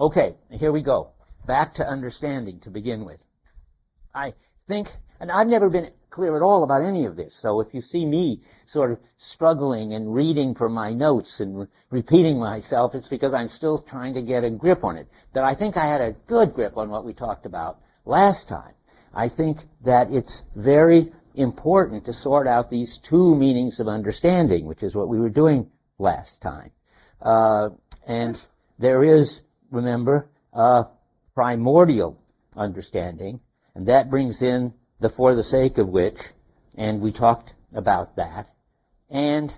Okay, here we go. Back to understanding to begin with. I think, and I've never been clear at all about any of this, so if you see me sort of struggling and reading from my notes and repeating myself, it's because I'm still trying to get a grip on it. But I think I had a good grip on what we talked about last time. I think that it's very important to sort out these two meanings of understanding, which is what we were doing last time. And there is, remember, primordial understanding, and that brings in the for the sake of which, and we talked about that. And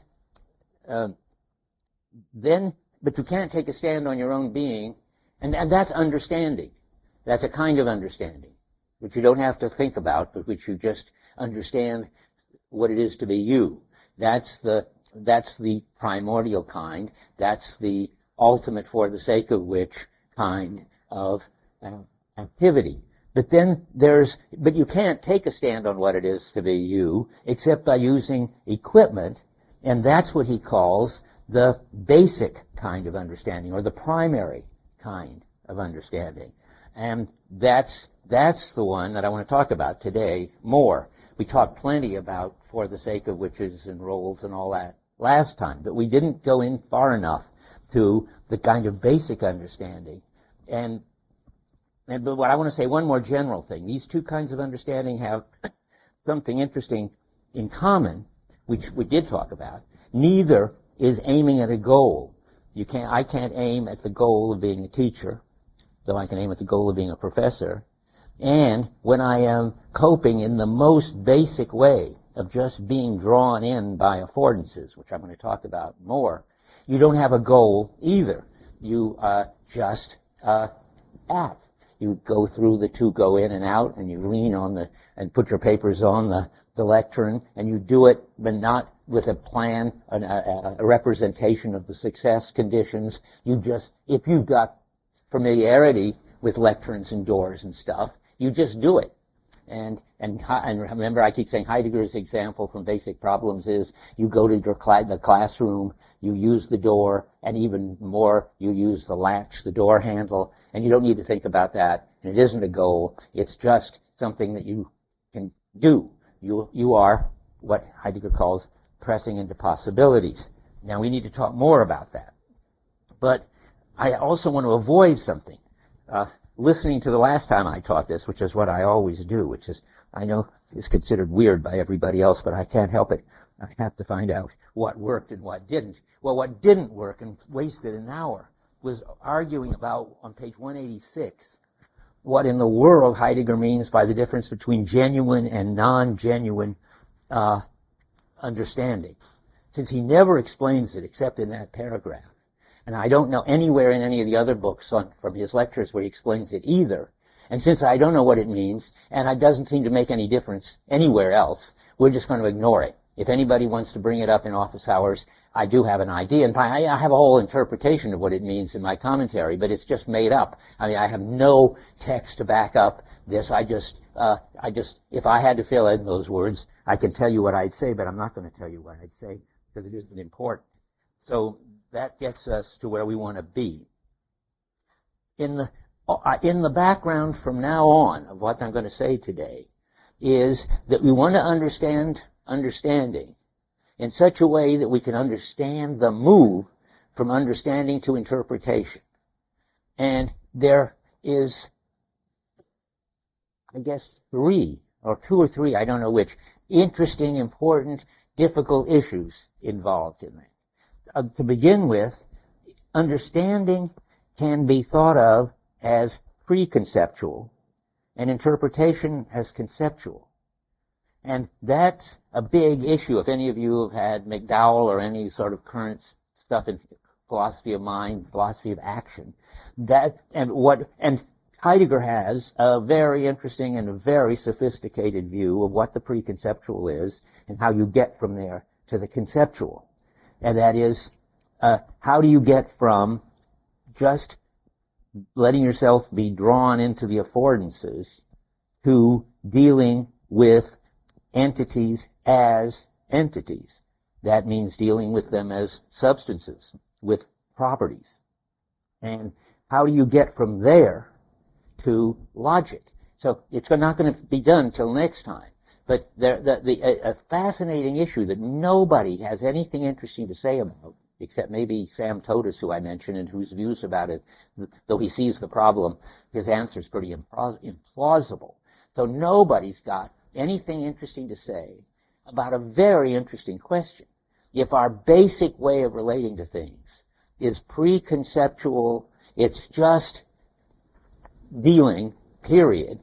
then, but you can't take a stand on your own being, and that's understanding. That's a kind of understanding, which you don't have to think about, but which you just understand what it is to be you. That's the primordial kind. That's the ultimate for the sake of which kind of activity. But then but you can't take a stand on what it is to be you except by using equipment, and that's what he calls the basic kind of understanding, or the primary kind of understanding. And that's the one that I want to talk about today more. We talked plenty about for the sake of whiches and roles and all that last time, but we didn't go in far enough to the kind of basic understanding. But what I want to say, one more general thing. These two kinds of understanding have something interesting in common, which we did talk about. Neither is aiming at a goal. I can't aim at the goal of being a teacher, though I can aim at the goal of being a professor. And when I am coping in the most basic way of just being drawn in by affordances, which I'm going to talk about more, you don't have a goal either. You just act. You go through the two, go in and out, and you lean on and put your papers on the lectern, and you do it, but not with a plan, a representation of the success conditions. You just, if you've got familiarity with lecterns and doors and stuff, you just do it. And remember, I keep saying Heidegger's example from Basic Problems is you go to the classroom, you use the door, and even more, you use the latch, the door handle, and you don't need to think about that. And it isn't a goal. It's just something that you can do. You are what Heidegger calls pressing into possibilities. Now, we need to talk more about that. But I also want to avoid something. Listening to the last time I taught this, which is what I always do, which is, I know is considered weird by everybody else, but I can't help it. I have to find out what worked and what didn't. Well, what didn't work and wasted an hour was arguing about, on page 186, what in the world Heidegger means by the difference between genuine and non-genuine understanding, since he never explains it except in that paragraph. And I don't know anywhere in any of the other books from his lectures where he explains it either. And since I don't know what it means, and it doesn't seem to make any difference anywhere else, we're just going to ignore it. If anybody wants to bring it up in office hours, I do have an idea. And I have a whole interpretation of what it means in my commentary, but it's just made up. I mean, I have no text to back up this. If I had to fill in those words, I can tell you what I'd say, but I'm not going to tell you what I'd say because it isn't important. So that gets us to where we want to be. In the background from now on of what I'm going to say today is that we want to understand understanding in such a way that we can understand the move from understanding to interpretation. And there is, I guess, two or three, I don't know which, interesting, important, difficult issues involved in that. To begin with, understanding can be thought of as preconceptual and interpretation as conceptual. And that's a big issue. If any of you have had McDowell or any sort of current stuff in philosophy of mind, philosophy of action, and Heidegger has a very interesting and a very sophisticated view of what the preconceptual is and how you get from there to the conceptual. And that is, how do you get from just letting yourself be drawn into the affordances to dealing with entities as entities? That means dealing with them as substances, with properties. And how do you get from there to logic? So it's not going to be done till next time. But a fascinating issue that nobody has anything interesting to say about, except maybe Sam Totis, who I mentioned, and whose views about it, though he sees the problem, his answer is pretty implausible. So nobody's got anything interesting to say about a very interesting question. If our basic way of relating to things is preconceptual, it's just dealing, period,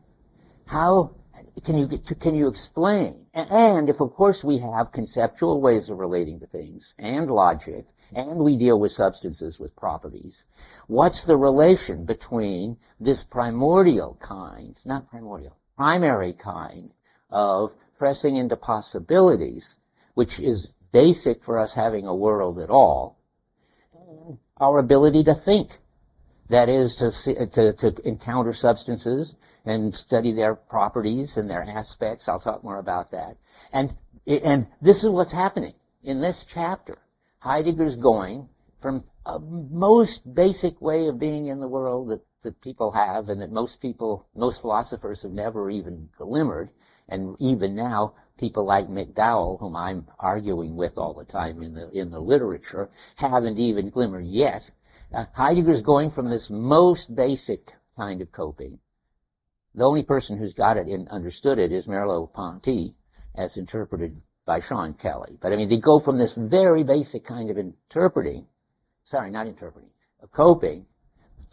how can you explain? And if, of course, we have conceptual ways of relating to things and logic, and we deal with substances with properties, what's the relation between this primary kind of pressing into possibilities, which is basic for us having a world at all, and our ability to think? That is, to encounter substances and study their properties and their aspects. I'll talk more about that. And this is what's happening in this chapter. Heidegger's going from a most basic way of being in the world that people have, and that most philosophers have never even glimmered, and even now people like McDowell, whom I'm arguing with all the time in the literature, haven't even glimmered yet. Heidegger's going from this most basic kind of coping. The only person who's got it and understood it is Merleau-Ponty, as interpreted by Sean Kelly. But I mean, they go from this very basic kind of coping,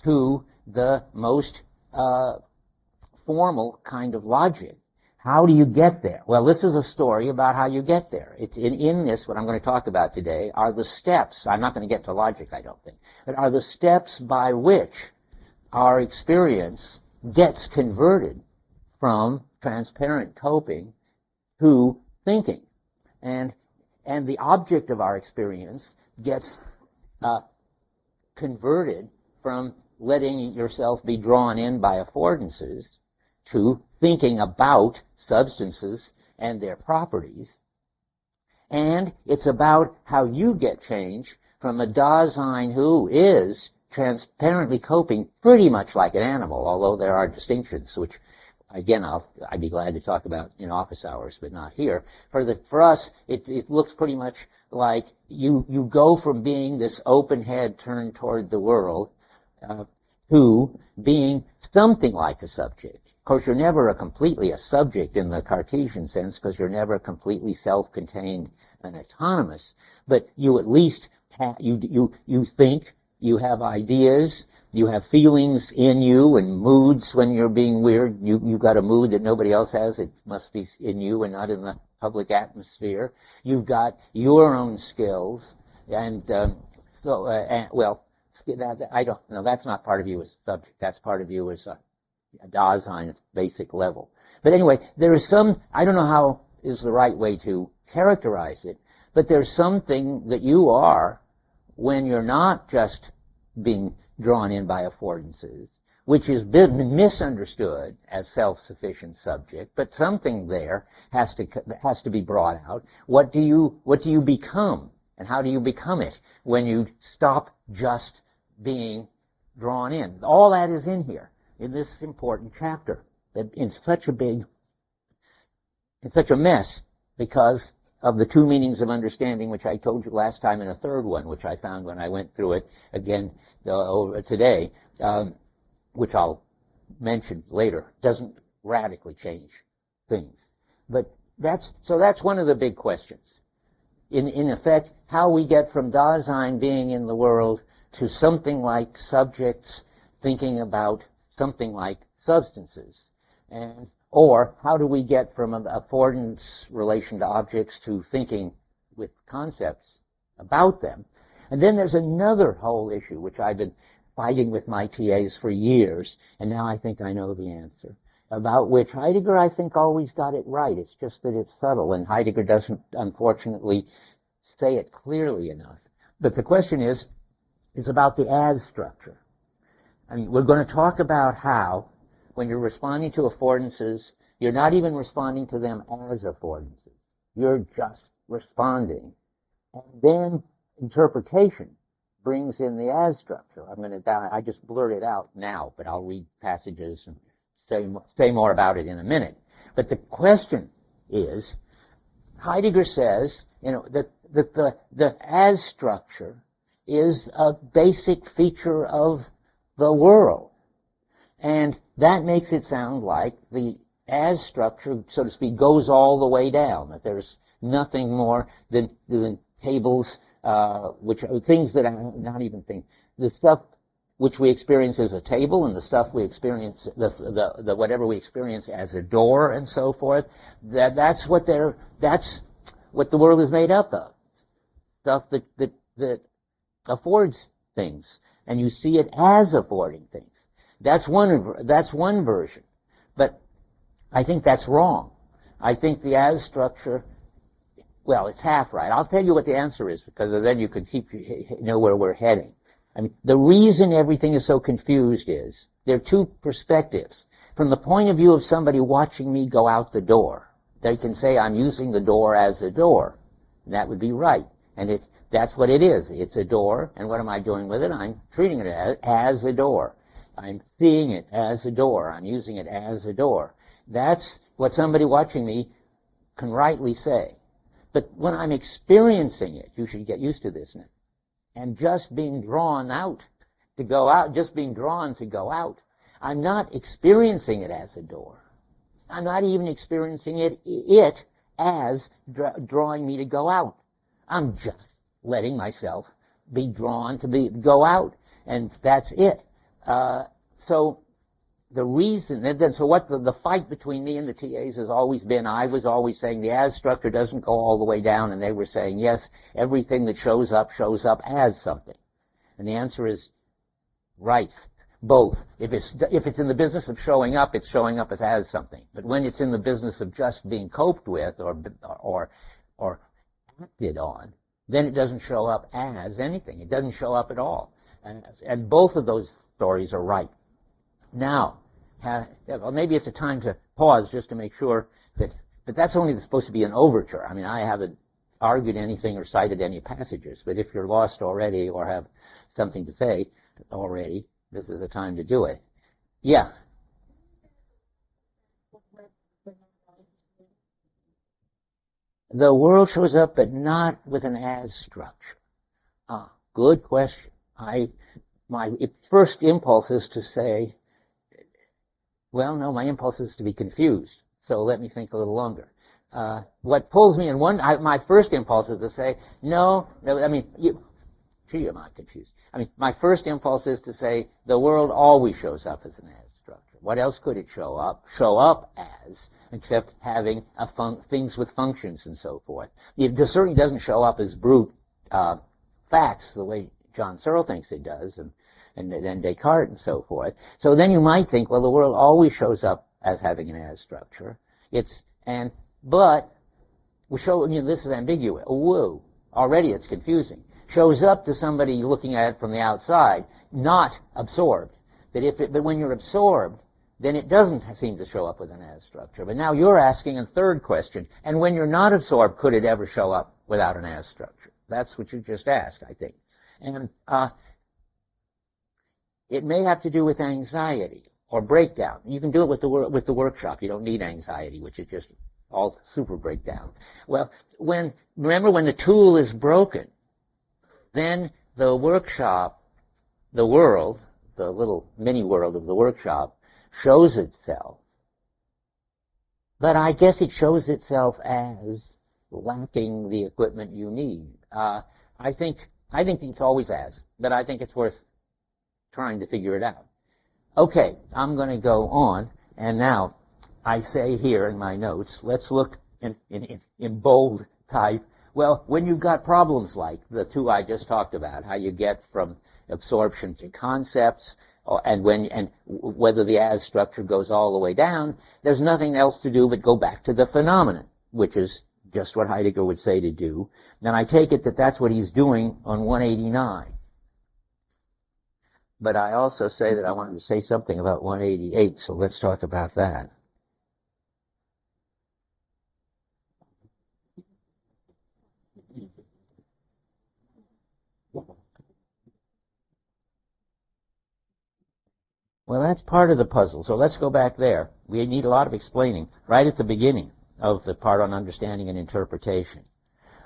to the most formal kind of logic. How do you get there? Well, this is a story about how you get there. It's in this, what I'm going to talk about today, are the steps. I'm not going to get to logic, I don't think, but are the steps by which our experience gets converted from transparent coping to thinking. And the object of our experience gets converted from letting yourself be drawn in by affordances to thinking about substances and their properties. And it's about how you get change from a Dasein who is transparently coping pretty much like an animal, although there are distinctions, which, again, I'd be glad to talk about in office hours, but not here. For us, it looks pretty much like you go from being this open head turned toward the world to being something like a subject. Of course, you're never completely a subject in the Cartesian sense, because you're never completely self-contained and autonomous, but you at least you think, you have ideas, you have feelings in you and moods when you're being weird. You've got a mood that nobody else has. It must be in you and not in the public atmosphere. You've got your own skills, and well, I don't know. That's not part of you as a subject. That's part of you as a Dasein at basic level. But anyway, there is some, I don't know how is the right way to characterize it, but there's something that you are when you're not just being drawn in by affordances, which has been misunderstood as self-sufficient subject, but something there has to be brought out. What do you become, and how do you become it when you stop just being drawn in? All that is in here, in this important chapter, in such a mess, because of the two meanings of understanding, which I told you last time, and a third one, which I found when I went through it again today, which I'll mention later, doesn't radically change things. But that's one of the big questions. In effect, how we get from Dasein being in the world to something like subjects thinking about something like substances, or how do we get from affordance relation to objects to thinking with concepts about them? And then there's another whole issue, which I've been fighting with my TAs for years, and now I think I know the answer, about which Heidegger, I think, always got it right. It's just that it's subtle, and Heidegger doesn't, unfortunately, say it clearly enough. But the question is about the as structure. I mean, we're going to talk about how, when you're responding to affordances, you're not even responding to them as affordances. You're just responding. And then interpretation brings in the as structure. I just blurted it out now, but I'll read passages and say more about it in a minute. But the question is, Heidegger says, that the as structure is a basic feature of the world. And that makes it sound like the as structure, so to speak, goes all the way down, that there's nothing more than tables, which are things that I'm not even thinking. The stuff which we experience as a table, and the stuff we experience, the whatever we experience as a door and so forth, that's what the world is made up of. Stuff that affords things, and you see it as affording things. That's one version. But I think that's wrong. I think the as structure, well, it's half right. I'll tell you what the answer is, because then you can know where we're heading. I mean, the reason everything is so confused is there are two perspectives. From the point of view of somebody watching me go out the door, they can say I'm using the door as a door. And that would be right. And that's what it is. It's a door, and what am I doing with it? I'm treating it as a door. I'm seeing it as a door. I'm using it as a door. That's what somebody watching me can rightly say. But when I'm experiencing it, you should get used to this now, and just being drawn out to go out, just being drawn to go out, I'm not experiencing it as a door. I'm not even experiencing it as drawing me to go out. I'm just letting myself be drawn to go out, and that's it. So the reason, so what the fight between me and the TAs has always been, I was always saying the as structure doesn't go all the way down, and they were saying, yes, everything that shows up as something. And the answer is right, both. If it's in the business of showing up, it's showing up as something. But when it's in the business of just being coped with or acted on, then it doesn't show up as anything. It doesn't show up at all. And both of those stories are right. Now, well, maybe it's a time to pause just to make sure but that's only supposed to be an overture. I mean, I haven't argued anything or cited any passages, but if you're lost already or have something to say already, this is the time to do it. Yeah. The world shows up, but not with an as structure. Good question. My first impulse is to say, well, no, my impulse is to be confused. So let me think a little longer. What pulls me in my first impulse is to say, no, I mean, you're not confused. I mean, my first impulse is to say the world always shows up as an as structure. What else could it show up as, except having things with functions and so forth? It certainly doesn't show up as brute facts the way John Searle thinks it does, and Descartes and so forth. So then you might think, well, the world always shows up as having an as structure. But this is ambiguous. Whoa, already it's confusing. Shows up to somebody looking at it from the outside, not absorbed. But when you're absorbed, then it doesn't seem to show up with an as structure. But now you're asking a third question. And when you're not absorbed, could it ever show up without an as structure? That's what you just asked, I think. And it may have to do with anxiety or breakdown. You can do it with the workshop. You don't need anxiety, which is just all super breakdown. Well, remember when the tool is broken, then the workshop, the world, the little mini world of the workshop, shows itself. But I guess it shows itself as lacking the equipment you need. I think it's always as, but I think it's worth trying to figure it out. Okay, I'm going to go on, and now I say here in my notes, let's look in bold type. Well, when you've got problems like the two I just talked about, how you get from absorption to concepts, and whether the as structure goes all the way down, there's nothing else to do but go back to the phenomenon, which is just what Heidegger would say to do. And I take it that that's what he's doing on 189. But I also say that I wanted to say something about 188, so let's talk about that. Well, that's part of the puzzle. So let's go back there. We need a lot of explaining right at the beginning of the part on understanding and interpretation.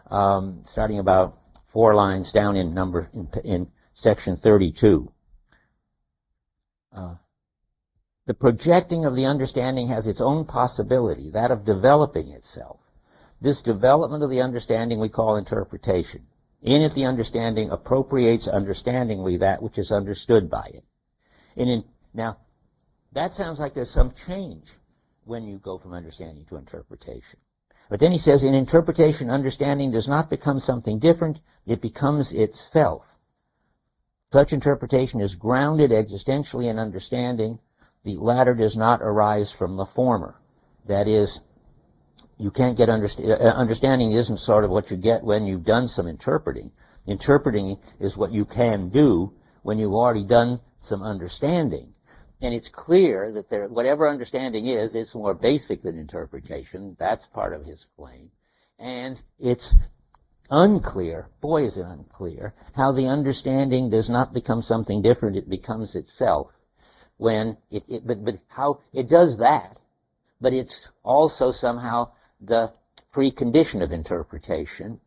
Starting about 4 lines down in section 32. The projecting of the understanding has its own possibility, that of developing itself. This development of the understanding we call interpretation. In it, the understanding appropriates understandingly that which is understood by it. Now, that sounds like there's some change when you go from understanding to interpretation. But then he says, in interpretation, understanding does not become something different, it becomes itself. Such interpretation is grounded existentially in understanding. The latter does not arise from the former. That is, you can't get understanding isn't sort of what you get when you've done some interpreting. Interpreting is what you can do when you've already done some understanding. And it's clear that whatever understanding is, it's more basic than interpretation. That's part of his claim. And it's unclear, boy is it unclear, how the understanding does not become something different, it becomes itself. But how it does that, but it's also somehow the precondition of interpretation.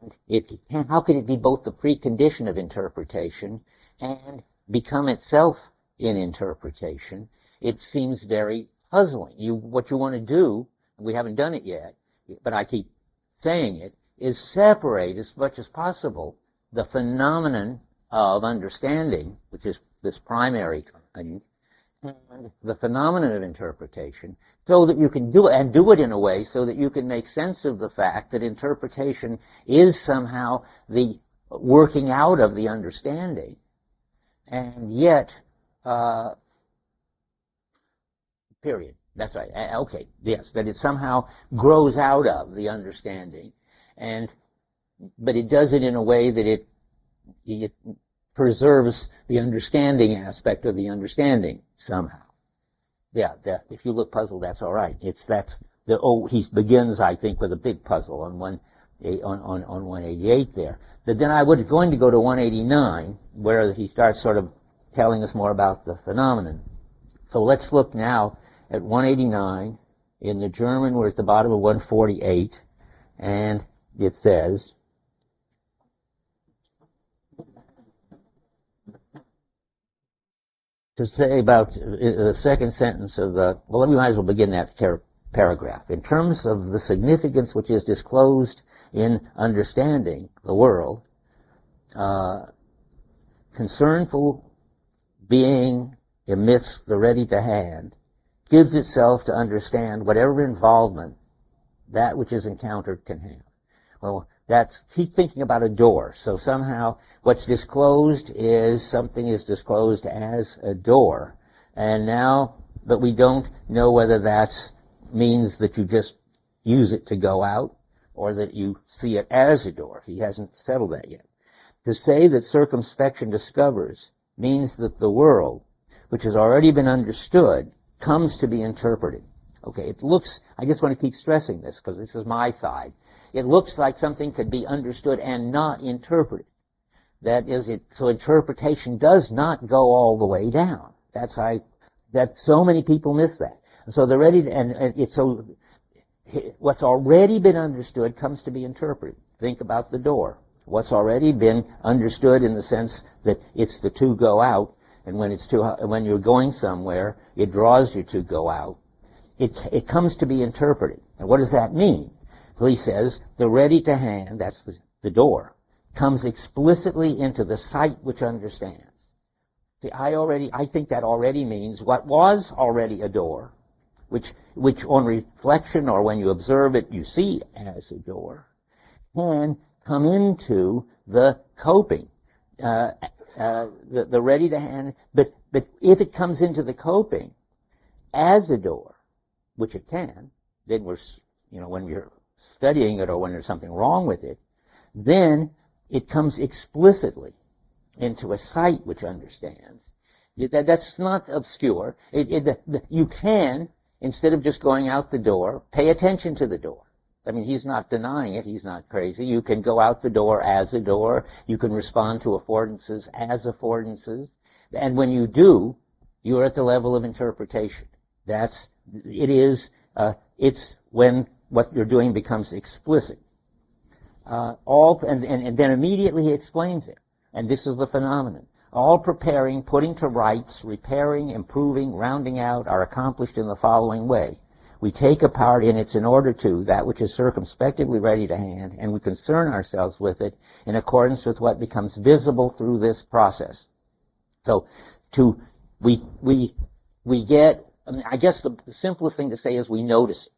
And how could it be both the precondition of interpretation and become itself in interpretation? It seems very puzzling. What you want to do, we haven't done it yet, but I keep saying it, is separate as much as possible the phenomenon of understanding, which is this primary kind, and the phenomenon of interpretation, so that you can do it in a way so that you can make sense of the fact that interpretation is somehow the working out of the understanding, and yet, period. That's right. Okay. Yes, that it somehow grows out of the understanding, but it does it in a way that it preserves the understanding aspect of the understanding somehow. Yeah. If you look puzzled, that's all right. He begins, I think, with a big puzzle on 188 there. But then I was going to go to 189, where he starts sort of telling us more about the phenomenon. So let's look now at 189. In the German, we're at the bottom of 148, and it says, to say about the second sentence of we might as well begin that paragraph. In terms of the significance which is disclosed in understanding the world, concernful being amidst the ready to hand gives itself to understand whatever involvement that which is encountered can have. Well, keep thinking about a door. So somehow what's disclosed is something is disclosed as a door. But we don't know whether that means that you just use it to go out or that you see it as a door. He hasn't settled that yet. To say that circumspection discovers means that the world, which has already been understood, comes to be interpreted. Okay, I just want to keep stressing this because this is my side. It looks like something could be understood and not interpreted. So interpretation does not go all the way down. So many people miss that. So what's already been understood comes to be interpreted. Think about the door. What's already been understood in the sense that it's the to go out, and when you're going somewhere, it draws you to go out. It comes to be interpreted. And what does that mean? Well, he says, the ready to hand, that's the door, comes explicitly into the sight which understands. See, I think that already means what was already a door, which on reflection or when you observe it, you see as a door, can come into the coping, the ready to hand. But if it comes into the coping as a door, which it can, then when you're studying it or when there's something wrong with it, then it comes explicitly into a sight which understands. That's not obscure. You can, instead of just going out the door, pay attention to the door. I mean, he's not denying it. He's not crazy. You can go out the door as a door. You can respond to affordances as affordances. And when you do, You're at the level of interpretation. It's when what you're doing becomes explicit. And then immediately he explains it. And this is the phenomenon. All preparing, putting to rights, repairing, improving, rounding out are accomplished in the following way. We take a part in its in order to, that which is circumspectively ready to hand, and we concern ourselves with it in accordance with what becomes visible through this process. So, we get, I guess the simplest thing to say is we notice it.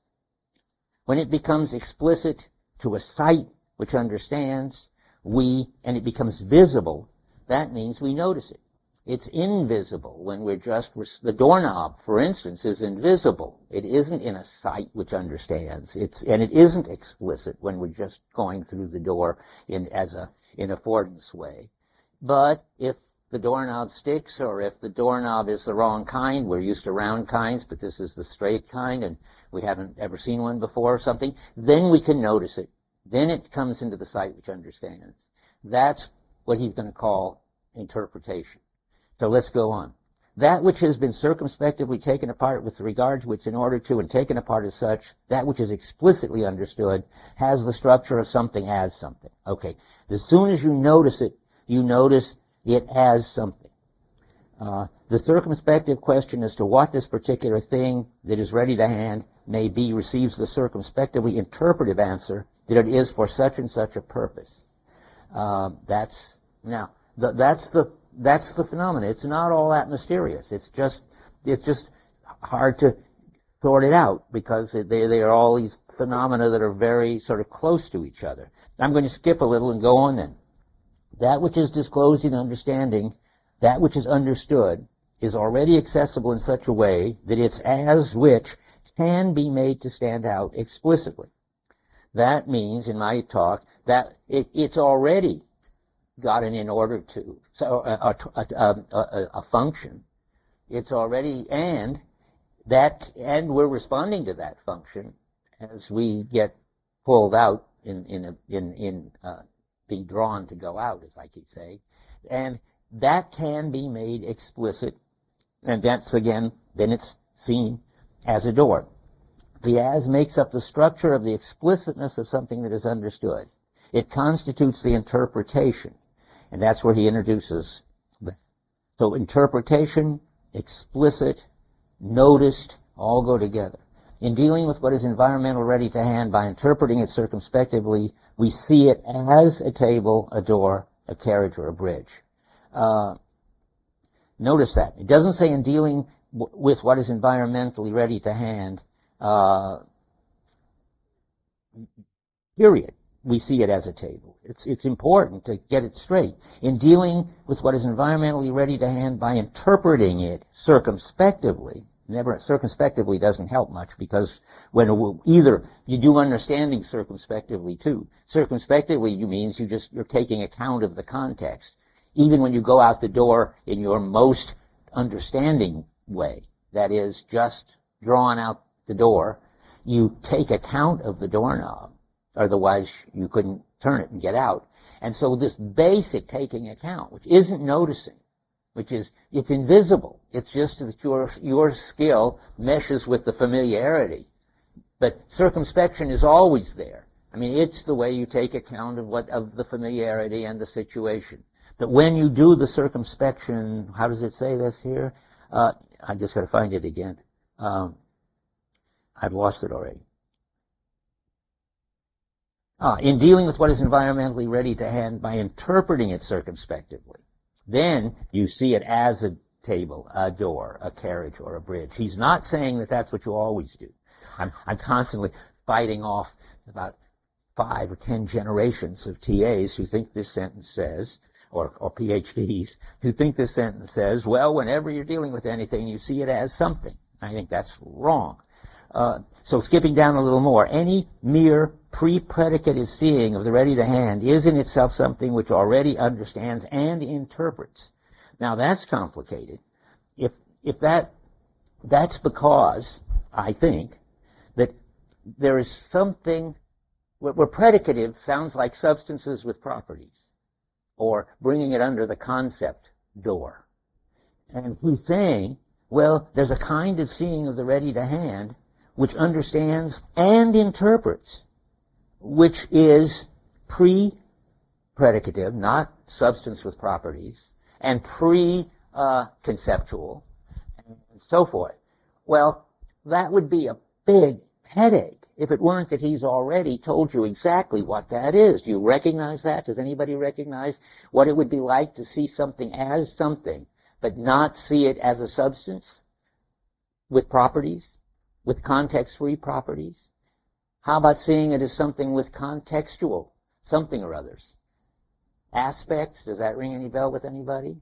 When it becomes explicit to a sight which understands, and it becomes visible, that means we notice it. It's invisible when the doorknob, for instance, is invisible. It isn't in a sight which understands. And it isn't explicit when we're just going through the door in affordance way. But if the doorknob sticks, or if the doorknob is the wrong kind, we're used to round kinds, but this is the straight kind, and we haven't ever seen one before or something, then we can notice it. Then it comes into the sight which understands. That's what he's going to call interpretation. So let's go on. That which has been circumspectively taken apart with regard to its in order to and taken apart as such, that which is explicitly understood, has the structure of something as something. Okay. As soon as you notice it as something. The circumspective question as to what this particular thing that is ready to hand may be receives the circumspectively interpretive answer that it is for such and such a purpose. That's the phenomenon. It's not all that mysterious. It's just hard to sort it out because they are all these phenomena that are very sort of close to each other. I'm going to skip a little and go on then. That which is disclosed in understanding, that which is understood, is already accessible in such a way that its as which can be made to stand out explicitly. That means, in my talk, that it's already got an in order to, so a function. It's already, and we're responding to that function as we get pulled out in be drawn to go out, as I keep saying, and that can be made explicit, and that's again, then it's seen as a door. The as makes up the structure of the explicitness of something that is understood. It constitutes the interpretation, and that's where he introduces. So interpretation, explicit, noticed, all go together. In dealing with what is environmental ready to hand by interpreting it circumspectively, we see it as a table, a door, a carriage, or a bridge. Notice that. It doesn't say in dealing with what is environmentally ready to hand, period. We see it as a table. It's important to get it straight. In dealing with what is environmentally ready to hand by interpreting it circumspectively, circumspectively doesn't help much because when either you do understanding circumspectively too. Circumspectively means you're taking account of the context. Even when you go out the door in your most understanding way, that is just drawn out the door, you take account of the doorknob. Otherwise, you couldn't turn it and get out. And so this basic taking account, which isn't noticing, it's invisible. It's just that your skill meshes with the familiarity. But circumspection is always there. I mean, it's the way you take account of the familiarity and the situation. But when you do the circumspection, how does it say this here? I just got to find it again. I've lost it already. In dealing with what is environmentally ready to hand by interpreting it circumspectively, then you see it as a table, a door, a carriage, or a bridge. He's not saying that that's what you always do. I'm constantly fighting off about 5 or 10 generations of TAs who think this sentence says, or PhDs, who think this sentence says, well, whenever you're dealing with anything, you see it as something. I think that's wrong. So skipping down a little more, any mere pre-predicated seeing of the ready to hand is in itself something which already understands and interprets. Now that's complicated. If that's because, I think, that there is something where predicative sounds like substances with properties, or bringing it under the concept door. And he's saying Well, there's a kind of seeing of the ready to hand which understands and interprets, which is pre-predicative, not substance with properties, and pre-conceptual, and so forth. Well, that would be a big headache if it weren't that he's already told you exactly what that is. Do you recognize that? Does anybody recognize what it would be like to see something as something, but not see it as a substance with properties, with context-free properties? How about seeing it as something with contextual, something or others? Aspects, does that ring any bell with anybody?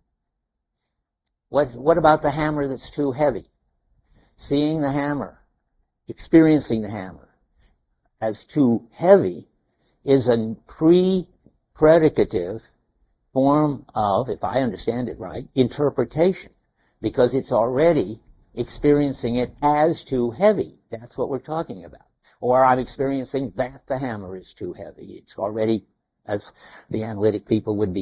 What about the hammer that's too heavy? Seeing the hammer, experiencing the hammer as too heavy is a pre-predicative form of, if I understand it right, interpretation, because it's already experiencing it as too heavy. That's what we're talking about. Or I'm experiencing that the hammer is too heavy. It's already, as the analytic people would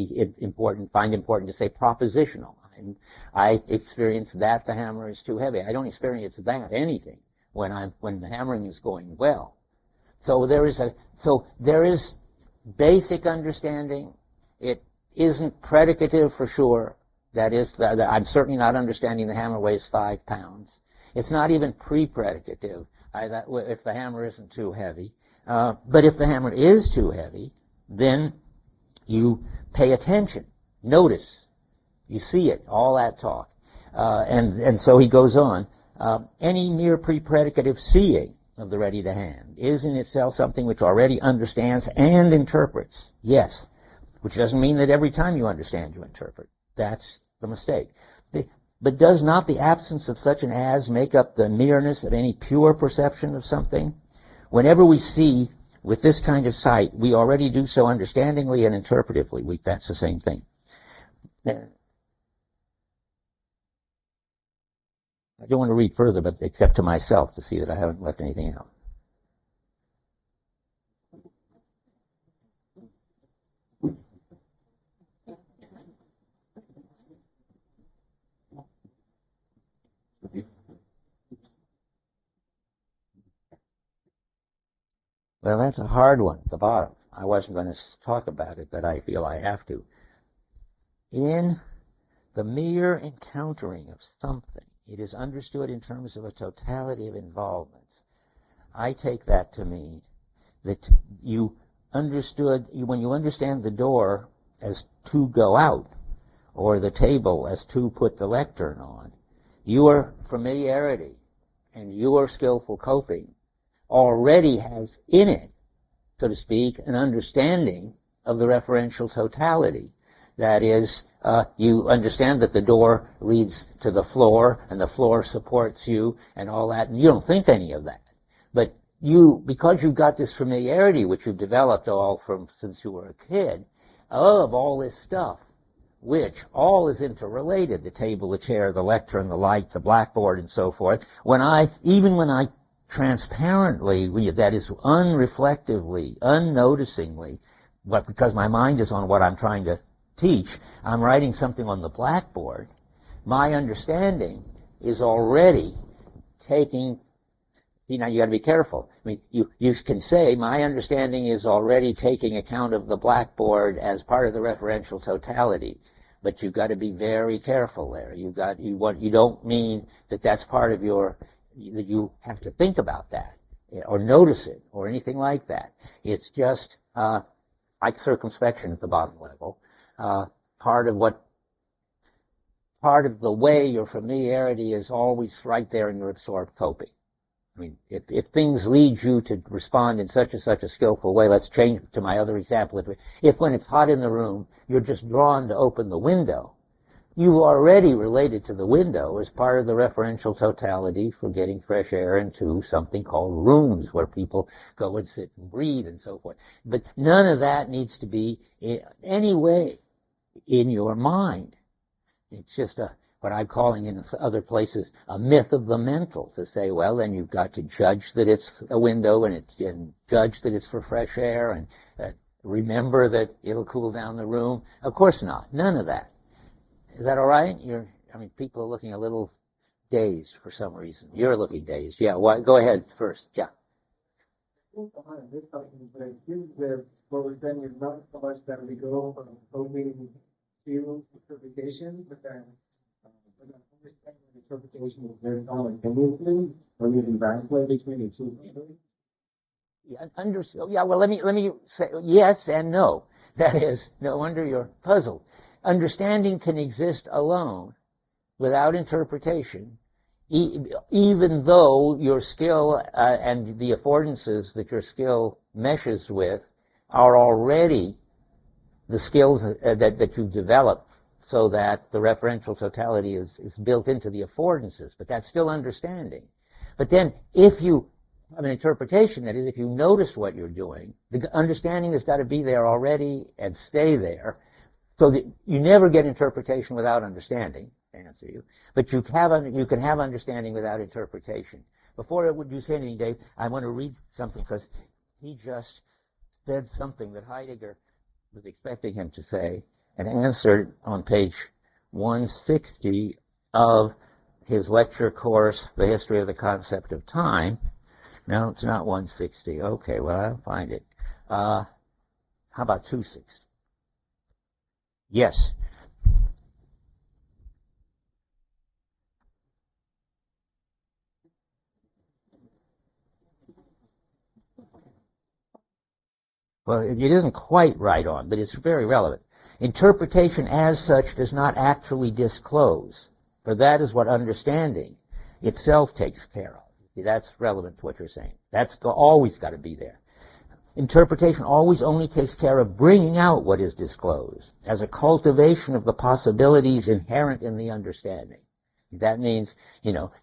find important to say, propositional. And I experience that the hammer is too heavy. I don't experience that anything when the hammering is going well. So there is basic understanding. It isn't predicative for sure. That is, I'm certainly not understanding the hammer weighs 5 pounds. It's not even pre-predicative if the hammer isn't too heavy. But if the hammer is too heavy, then you pay attention, notice, you see it, all that talk. And so he goes on. Any mere pre-predicative seeing of the ready to hand is in itself something which already understands and interprets. Yes, which doesn't mean that every time you understand you interpret. That's the mistake. But does not the absence of such an as make up the mereness of any pure perception of something? Whenever we see with this kind of sight, we already do so understandingly and interpretively. That's the same thing. I don't want to read further, but except to myself to see that I haven't left anything out. Well, that's a hard one at the bottom. I wasn't going to talk about it, but I feel I have to. In the mere encountering of something, it is understood in terms of a totality of involvements. I take that to mean that when you understand the door as to go out, or the table as to put the lectern on, your familiarity and your skillful coping already has in it, so to speak, an understanding of the referential totality. That is, you understand that the door leads to the floor, and the floor supports you, and all that, and you don't think any of that. But because you've got this familiarity, which you've developed since you were a kid, of all this stuff, which all is interrelated, the table, the chair, the lectern, the light, the blackboard, and so forth, even when I transparently, that is unreflectively, unnoticingly, but because my mind is on what I'm trying to teach, I'm writing something on the blackboard, my understanding is already taking, see, now you got to be careful. I mean, you can say my understanding is already taking account of the blackboard as part of the referential totality, but you've got to be very careful there. You don't mean that that's part of that you have to think about that or notice it or anything like that. It's just like circumspection at the bottom level. Part of the way your familiarity is always right there in your absorbed coping. I mean, if things lead you to respond in such a skillful way, let's change to my other example. If when it's hot in the room, you're just drawn to open the window, you already related to the window as part of the referential totality for getting fresh air into something called rooms where people go and sit and breathe and so forth. But none of that needs to be in any way in your mind. It's just what I'm calling in other places a myth of the mental, to say, well, then you've got to judge that it's a window and judge that it's for fresh air and remember that it'll cool down the room. Of course not. None of that. Is that all right? People are looking a little dazed for some reason. You're looking dazed. Yeah, go ahead first. Yeah. Behind this talking, but it seems that what we're saying is not so much that we go from hoping to interpretation, but then understanding interpretation is very simultaneously, or using translate between the two. Yeah, well, let me say yes and no. That is, no wonder you're puzzled. Understanding can exist alone without interpretation, even though your skill and the affordances that your skill meshes with are already the skills that you've developed, so that the referential totality is built into the affordances, but that's still understanding. But then if you have an interpretation, that is, if you notice what you're doing, the understanding has got to be there already and stay there, so that you never get interpretation without understanding, to answer you. But you can have understanding without interpretation. Before you say anything, Dave, I want to read something, because he just said something that Heidegger was expecting him to say, and answered on page 160 of his lecture course, The History of the Concept of Time. No, it's not 160. Okay, well, I'll find it. How about 260? Yes. Well, it isn't quite right on, but it's very relevant. Interpretation as such does not actually disclose, for that is what understanding itself takes care of. See, that's relevant to what you're saying. That's always got to be there. Interpretation always only takes care of bringing out what is disclosed as a cultivation of the possibilities inherent in the understanding. That means,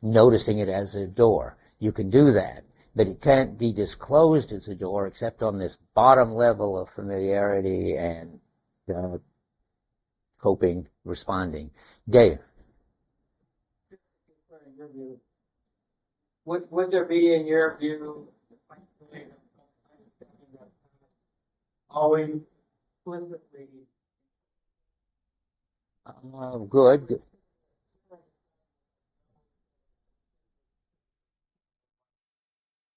noticing it as a door. You can do that, but it can't be disclosed as a door except on this bottom level of familiarity and coping, responding. Dave. Would there be, in your view, always explicitly Good.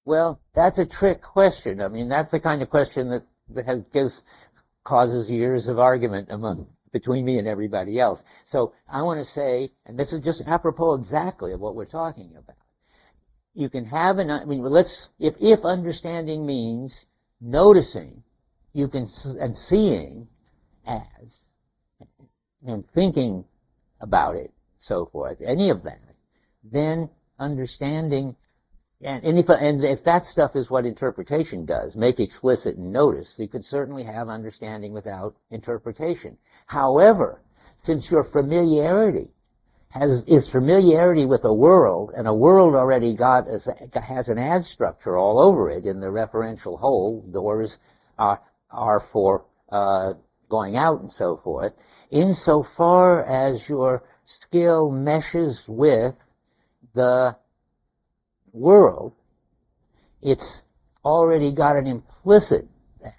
Well, that's a trick question. I mean, that's the kind of question that causes years of argument between me and everybody else. So I want to say, and this is just apropos exactly of what we're talking about. You can have if understanding means noticing, and seeing as, and thinking about it, so forth, any of that, then understanding, and if that stuff is what interpretation does, make explicit and notice, you could certainly have understanding without interpretation. However, since your familiarity is familiarity with a world, and a world already has an as structure all over it in the referential whole, doors are for going out and so forth, insofar as your skill meshes with the world, it's already got an implicit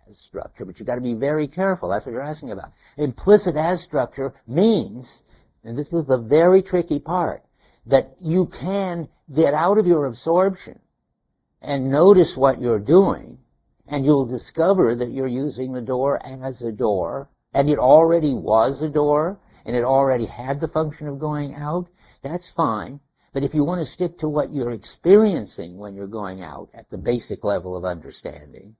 as structure, but you've got to be very careful. That's what you're asking about. Implicit as structure means, and this is the very tricky part, that you can get out of your absorption and notice what you're doing, and you'll discover that you're using the door as a door, and it already was a door, and it already had the function of going out. That's fine. But if you want to stick to what you're experiencing when you're going out at the basic level of understanding,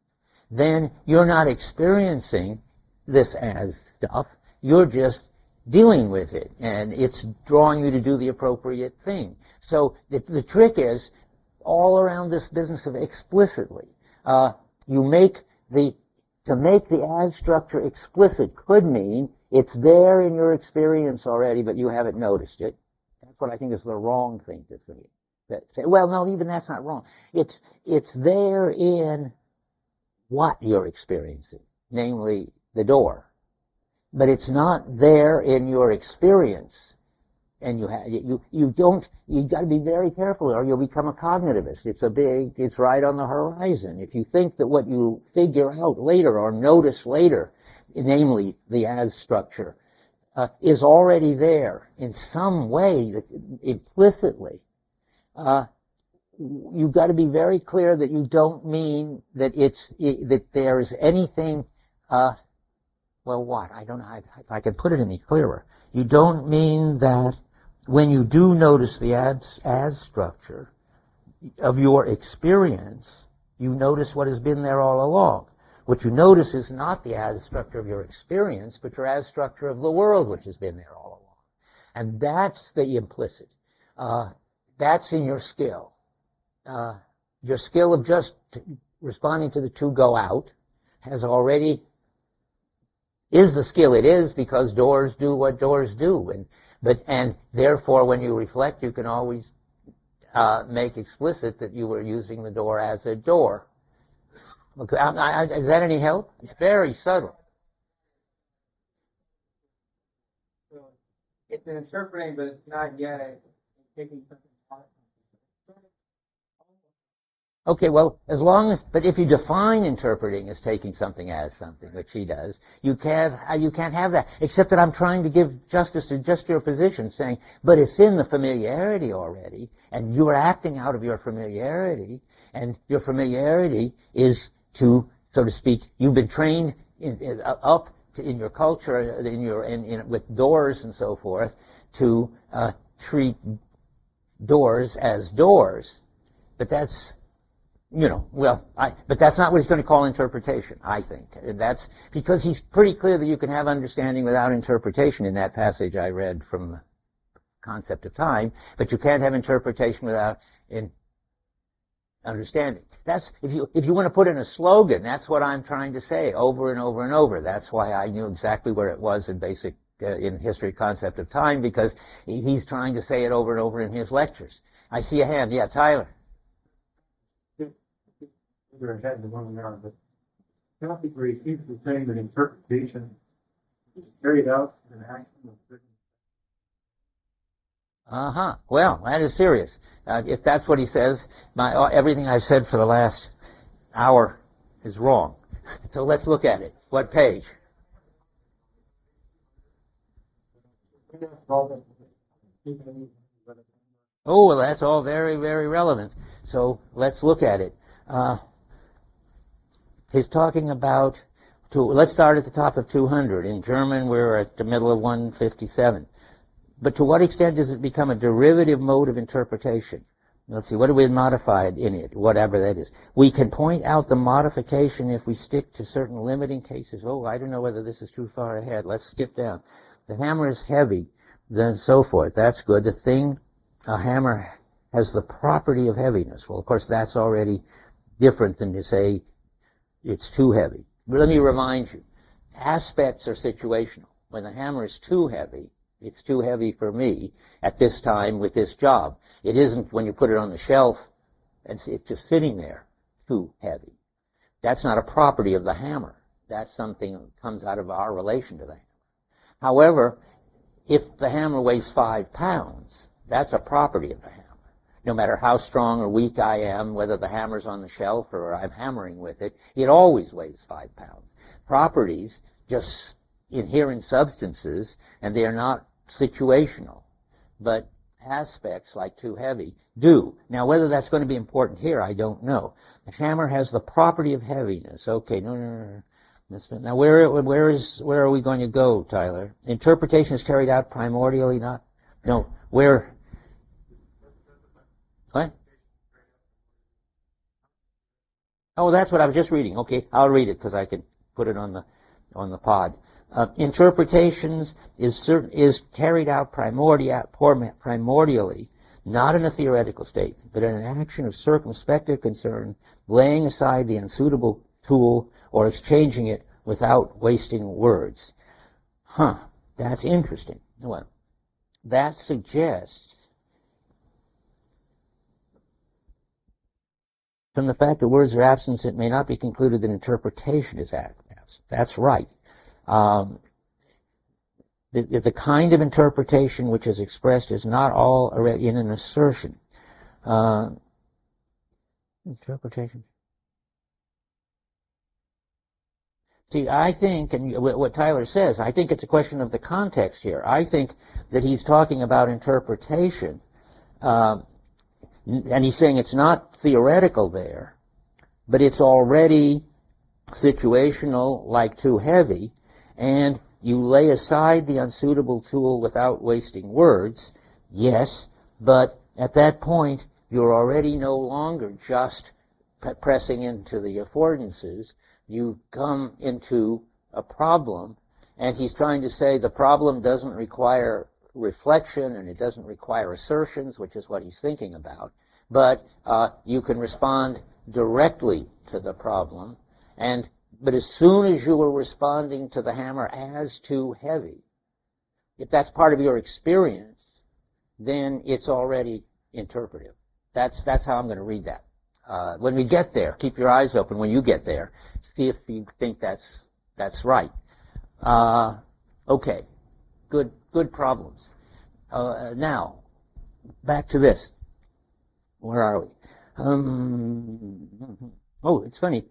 then you're not experiencing this as stuff. You're just dealing with it, and it's drawing you to do the appropriate thing. So the trick is all around this business of explicitly. To make the as structure explicit could mean it's there in your experience already, but you haven't noticed it. That's what I think is the wrong thing to say. Well, no, even that's not wrong. It's there in what you're experiencing, namely the door. But it's not there in your experience. And you've got to be very careful or you'll become a cognitivist. It's right on the horizon. If you think that what you figure out later or notice later, namely the as structure, is already there in some way, implicitly, you've got to be very clear that you don't mean that that there is anything. Well, what? I don't know if I can put it any clearer. You don't mean that when you do notice the as structure of your experience, you notice what has been there all along. What you notice is not the as structure of your experience, but your as structure of the world which has been there all along. And that's the implicit. That's in your skill. Your skill of just responding to the two go out is the skill it is because doors do what doors do. And therefore when you reflect, you can always make explicit that you were using the door as a door. Okay, is that any help? It's very subtle. So it's an interpreting, but it's not yet taking something out. Okay, well, but if you define interpreting as taking something as something, which he does, you can't have that. Except that I'm trying to give justice to just your position, saying, but it's in the familiarity already, and you're acting out of your familiarity, and your familiarity is to, so to speak, you've been trained in your culture, with doors and so forth, to treat doors as doors. But that's, but that's not what he's going to call interpretation, I think. That's because he's pretty clear that you can have understanding without interpretation in that passage I read from the Concept of Time, but you can't have interpretation without understanding. That's, if you want to put in a slogan, that's what I'm trying to say over and over and over. That's why I knew exactly where it was in basic, in History Concept of Time, because he's trying to say it over and over in his lectures. I see a hand. Yeah, Tyler. We're ahead of the one we are, but Catholic Greece seems to be saying that interpretation is carried out in an action of certain. Well, that is serious. If that's what he says, everything I've said for the last hour is wrong. So let's look at it. What page? Oh, well, that's all very, very relevant. So let's look at it. He's talking about, let's start at the top of 200. In German, we're at the middle of 157. But to what extent does it become a derivative mode of interpretation? Let's see, what do we modify in it, whatever that is? We can point out the modification if we stick to certain limiting cases. Oh, I don't know whether this is too far ahead. Let's skip down. The hammer is heavy, then so forth. That's good. A hammer has the property of heaviness. Well, of course, that's already different than to say it's too heavy. But let me remind you, aspects are situational. When the hammer is too heavy, it's too heavy for me at this time with this job. It isn't when you put it on the shelf and it's just sitting there, too heavy. That's not a property of the hammer. That's something that comes out of our relation to the hammer. However, if the hammer weighs 5 pounds, that's a property of the hammer. No matter how strong or weak I am, whether the hammer's on the shelf or I'm hammering with it, it always weighs 5 pounds. Properties just inherent substances, and they are not situational. But aspects like too heavy do. Now, whether that's going to be important here, I don't know. The hammer has the property of heaviness. Okay, no. Now, where are we going to go, Tyler? Interpretation is carried out primordially, not. No, where? What? Oh, that's what I was just reading. Okay, I'll read it because I can put it on the pod. Interpretations is carried out primordially, not in a theoretical statement, but in an action of circumspective concern, laying aside the unsuitable tool or exchanging it without wasting words. That's interesting. Well, that suggests, from the fact that words are absent, it may not be concluded that interpretation is absent. That's right. The kind of interpretation which is expressed is not all in an assertion. Interpretation. See, I think, and what Tyler says, I think it's a question of the context here. I think that he's talking about interpretation, and he's saying it's not theoretical there, but it's already situational, like too heavy, and you lay aside the unsuitable tool without wasting words, yes, but at that point, you're already no longer just pressing into the affordances. You come into a problem, and he's trying to say the problem doesn't require reflection and it doesn't require assertions, which is what he's thinking about, but you can respond directly to the problem, but as soon as you were responding to the hammer as too heavy, if that's part of your experience, then it's already interpretive. That's how I'm going to read that. When we get there, keep your eyes open when you get there. See if you think that's right. Okay. Good problems. Now, back to this. Where are we? It's funny.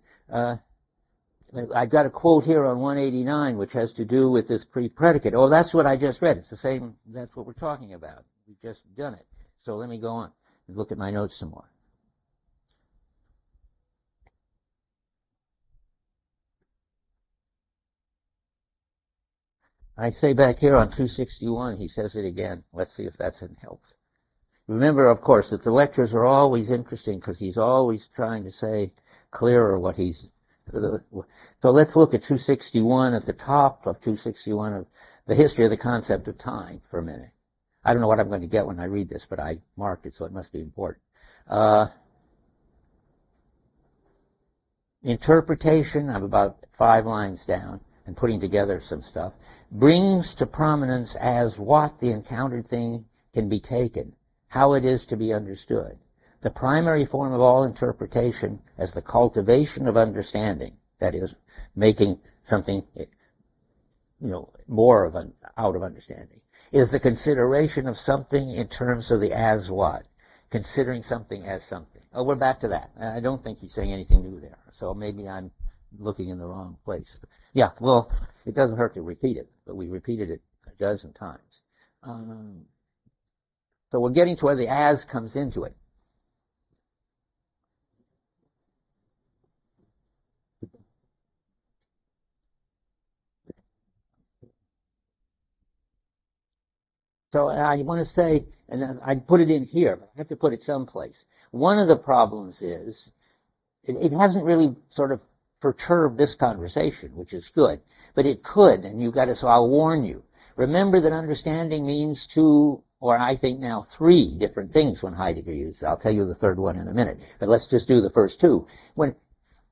I've got a quote here on 189 which has to do with this pre-predicate. Oh, that's what I just read. It's the same. That's what we're talking about. We've just done it. So let me go on and look at my notes some more. I say back here on 261, he says it again. Let's see if that's in helps. Remember, of course, that the lectures are always interesting because he's always trying to say clearer what he's... So let's look at 261 at the top of 261 of the history of the concept of time for a minute. I don't know what I'm going to get when I read this, but I marked it, so it must be important. Interpretation, I'm about 5 lines down and putting together some stuff, brings to prominence as what the encountered thing can be taken, how it is to be understood. The primary form of all interpretation as the cultivation of understanding, that is, making something, more of out of understanding, is the consideration of something in terms of the as what, considering something as something. Oh, we're back to that. I don't think he's saying anything new there, so maybe I'm looking in the wrong place. Yeah, well, it doesn't hurt to repeat it, but we repeated it a dozen times. So we're getting to where the as comes into it. So I want to say, and I put it in here, but I have to put it someplace. One of the problems is, it hasn't really sort of perturbed this conversation, which is good, but it could, and so I'll warn you. Remember that understanding means 2, or I think now 3 different things when Heidegger used it. I'll tell you the third one in a minute, but let's just do the first 2. When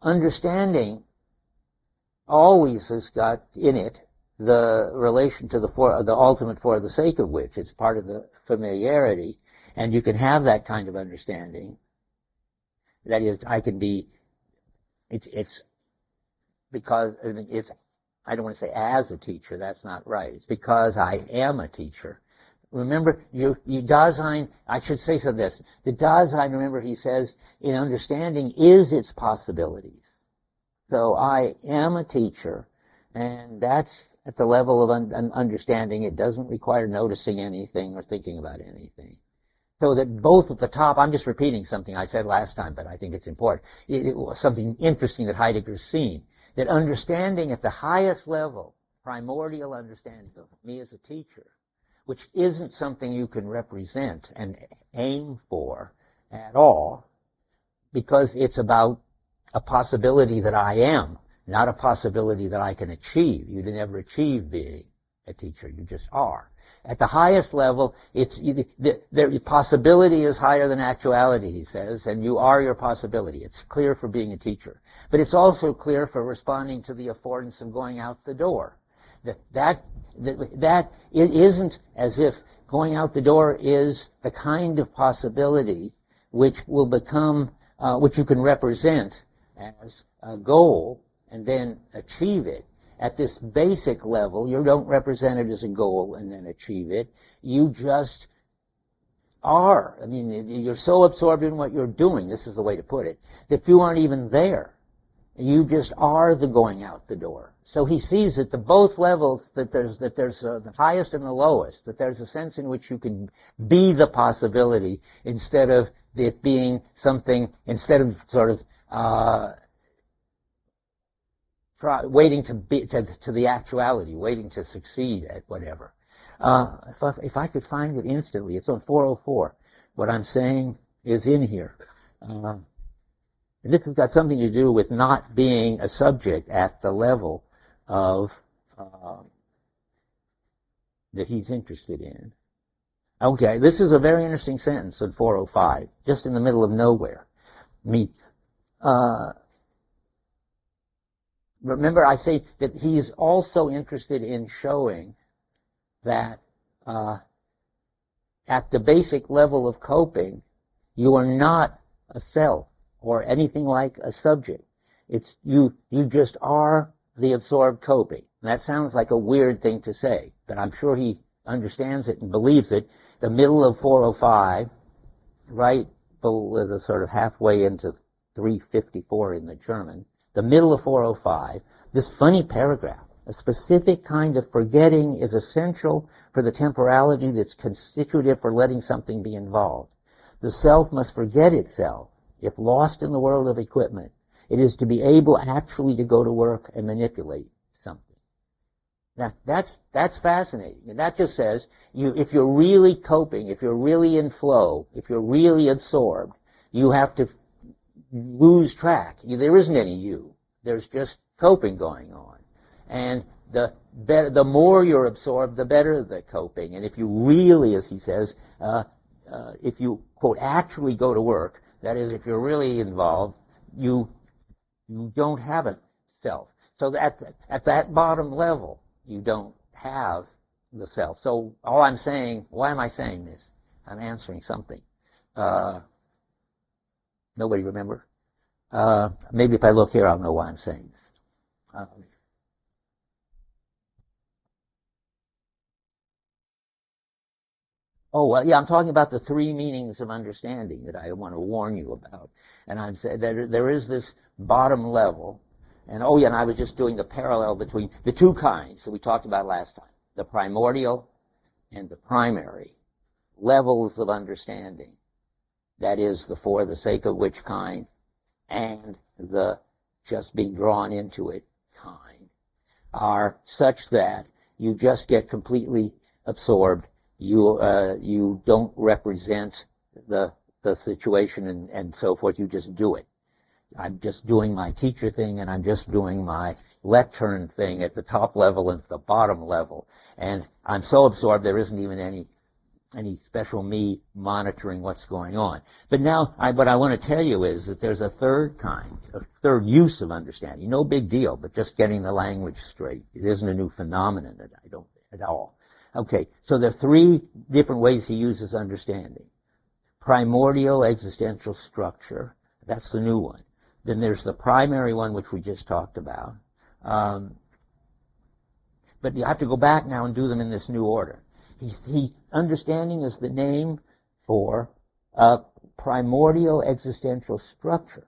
understanding always has got in it the relation to the ultimate for the sake of which. It's part of the familiarity, and you can have that kind of understanding. That is, it's because, I don't want to say as a teacher, that's not right. It's because I am a teacher. Remember, you Dasein, I should say so this, the Dasein, remember he says, in understanding is its possibilities. So I am a teacher, and that's at the level of understanding. It doesn't require noticing anything or thinking about anything. So that both at the top, I'm just repeating something I said last time, but I think it's important. It was something interesting that Heidegger's seen, that understanding at the highest level, primordial understanding of me as a teacher, which isn't something you can represent and aim for at all, because it's about a possibility that I am, not a possibility that I can achieve. You can never achieve being a teacher. You just are. At the highest level, the possibility is higher than actuality, he says, and you are your possibility. It's clear for being a teacher. But it's also clear for responding to the affordance of going out the door. That it isn't as if going out the door is the kind of possibility which will become, which you can represent as a goal and then achieve it. At this basic level, you don't represent it as a goal and then achieve it. You just are. I mean, you're so absorbed in what you're doing, this is the way to put it, that you aren't even there. You just are the going out the door. So he sees at the both levels that there's the highest and the lowest, that there's a sense in which you can be the possibility instead of it being something, instead of sort of waiting to be to the actuality, waiting to succeed at whatever. If I could find it instantly, it's on 404. What I'm saying is in here. This has got something to do with not being a subject at the level of that he's interested in. Okay, this is a very interesting sentence in 405, just in the middle of nowhere. I mean, remember I say that he's also interested in showing that at the basic level of coping, you are not a self or anything like a subject. It's you just are the absorbed coping. That sounds like a weird thing to say, but I'm sure he understands it and believes it. The middle of 405, right below the sort of halfway into 354 in the German, the middle of 405, this funny paragraph, a specific kind of forgetting is essential for the temporality that's constitutive for letting something be involved. The self must forget itself. If lost in the world of equipment, it is to be able actually to go to work and manipulate something. Now, that's fascinating. And that just says, if you're really coping, if you're really in flow, if you're really absorbed, you have to lose track. There isn't any you. There's just coping going on. And the more you're absorbed, the better the coping. And if you really, as he says, if you, quote, actually go to work, that is, if you're really involved, you don't have a self. So at that bottom level, you don't have the self. So all I'm saying, why am I saying this? I'm answering something. Nobody remember? Maybe if I look here, I'll know why I'm saying this. Oh, well, yeah, I'm talking about the three meanings of understanding that I want to warn you about. And I'm saying that there is this bottom level. And, oh, yeah, and I was just doing the parallel between the two kinds that we talked about last time, the primordial and the primary levels of understanding. That is, the for the sake of which kind and the just being drawn into it kind are such that you just get completely absorbed. You don't represent the situation and so forth. You just do it. I'm just doing my teacher thing, and I'm just doing my lectern thing at the top level and at the bottom level. And I'm so absorbed there isn't even any special me monitoring what's going on. But now, what I want to tell you is that there's a third kind, a third use of understanding. No big deal, but just getting the language straight. It isn't a new phenomenon, I don't at all. Okay, so there are three different ways he uses understanding. Primordial existential structure, that's the new one. Then there's the primary one, which we just talked about. But you have to go back now and do them in this new order. Understanding is the name for primordial existential structure.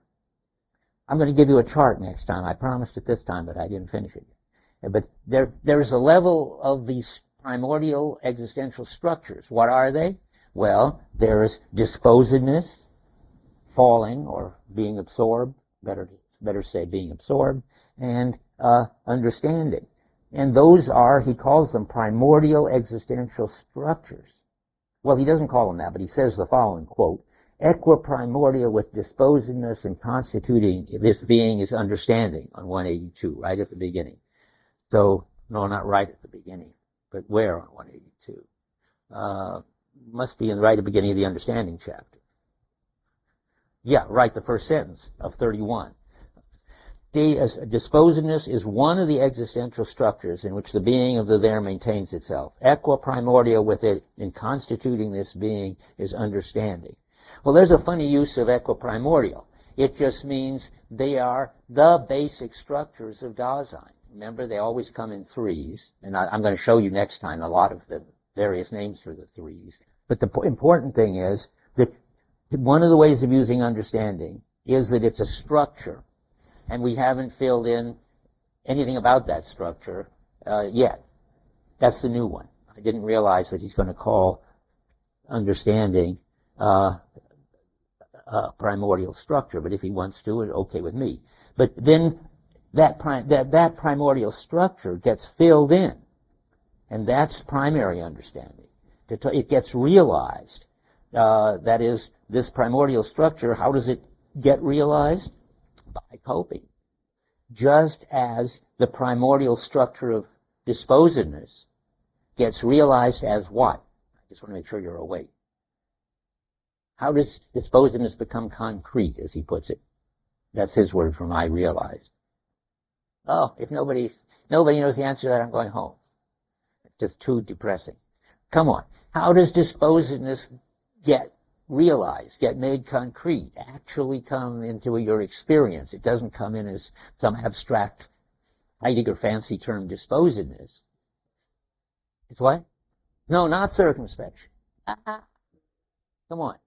I'm going to give you a chart next time. I promised it this time, but I didn't finish it. But there's a level of these primordial existential structures. What are they? Well, there's disposedness, falling or being absorbed, better say being absorbed, and understanding. And those are, he calls them primordial existential structures. Well, he doesn't call them that, but he says the following, quote, equiprimordial with disposedness and constituting this being is understanding on 182, right at the beginning. So, no, not right at the beginning. But where on 182? Must be right at the beginning of the understanding chapter. Yeah, right, the first sentence of 31. Disposedness is one of the existential structures in which the being of the there maintains itself. Equiprimordial with it in constituting this being is understanding. Well, there's a funny use of equiprimordial. It just means they are the basic structures of Dasein. Remember, they always come in threes, and I'm going to show you next time a lot of the various names for the threes. But the important thing is that one of the ways of using understanding is that it's a structure and we haven't filled in anything about that structure yet. That's the new one. I didn't realize that he's going to call understanding primordial structure, but if he wants to, it's okay with me. But then that primordial structure gets filled in, and that's primary understanding. It gets realized. That is, this primordial structure, how does it get realized? By coping. Just as the primordial structure of disposedness gets realized as what? I just want to make sure you're awake. How does disposedness become concrete, as he puts it? That's his word from I realized. Oh, if nobody knows the answer to that, I'm going home. It's just too depressing. Come on. How does disposedness get realized, get made concrete, actually come into your experience? It doesn't come in as some abstract Heidegger fancy term, disposedness. It's what? No, not circumspection. Come on.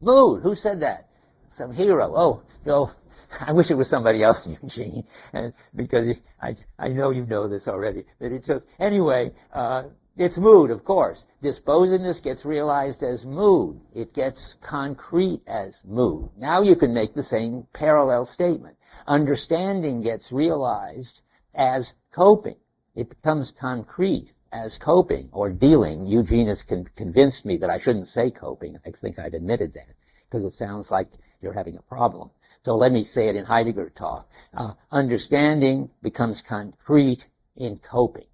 Mood. Who said that? Some hero. Oh, no. I wish it was somebody else, Eugene, because I know you know this already. But it took anyway. It's mood, of course. Disposedness gets realized as mood. It gets concrete as mood. Now you can make the same parallel statement. Understanding gets realized as coping. It becomes concrete as coping or dealing. Eugene has convinced me that I shouldn't say coping. I think I've admitted that because it sounds like you're having a problem. So let me say it in Heidegger talk. Understanding becomes concrete in coping.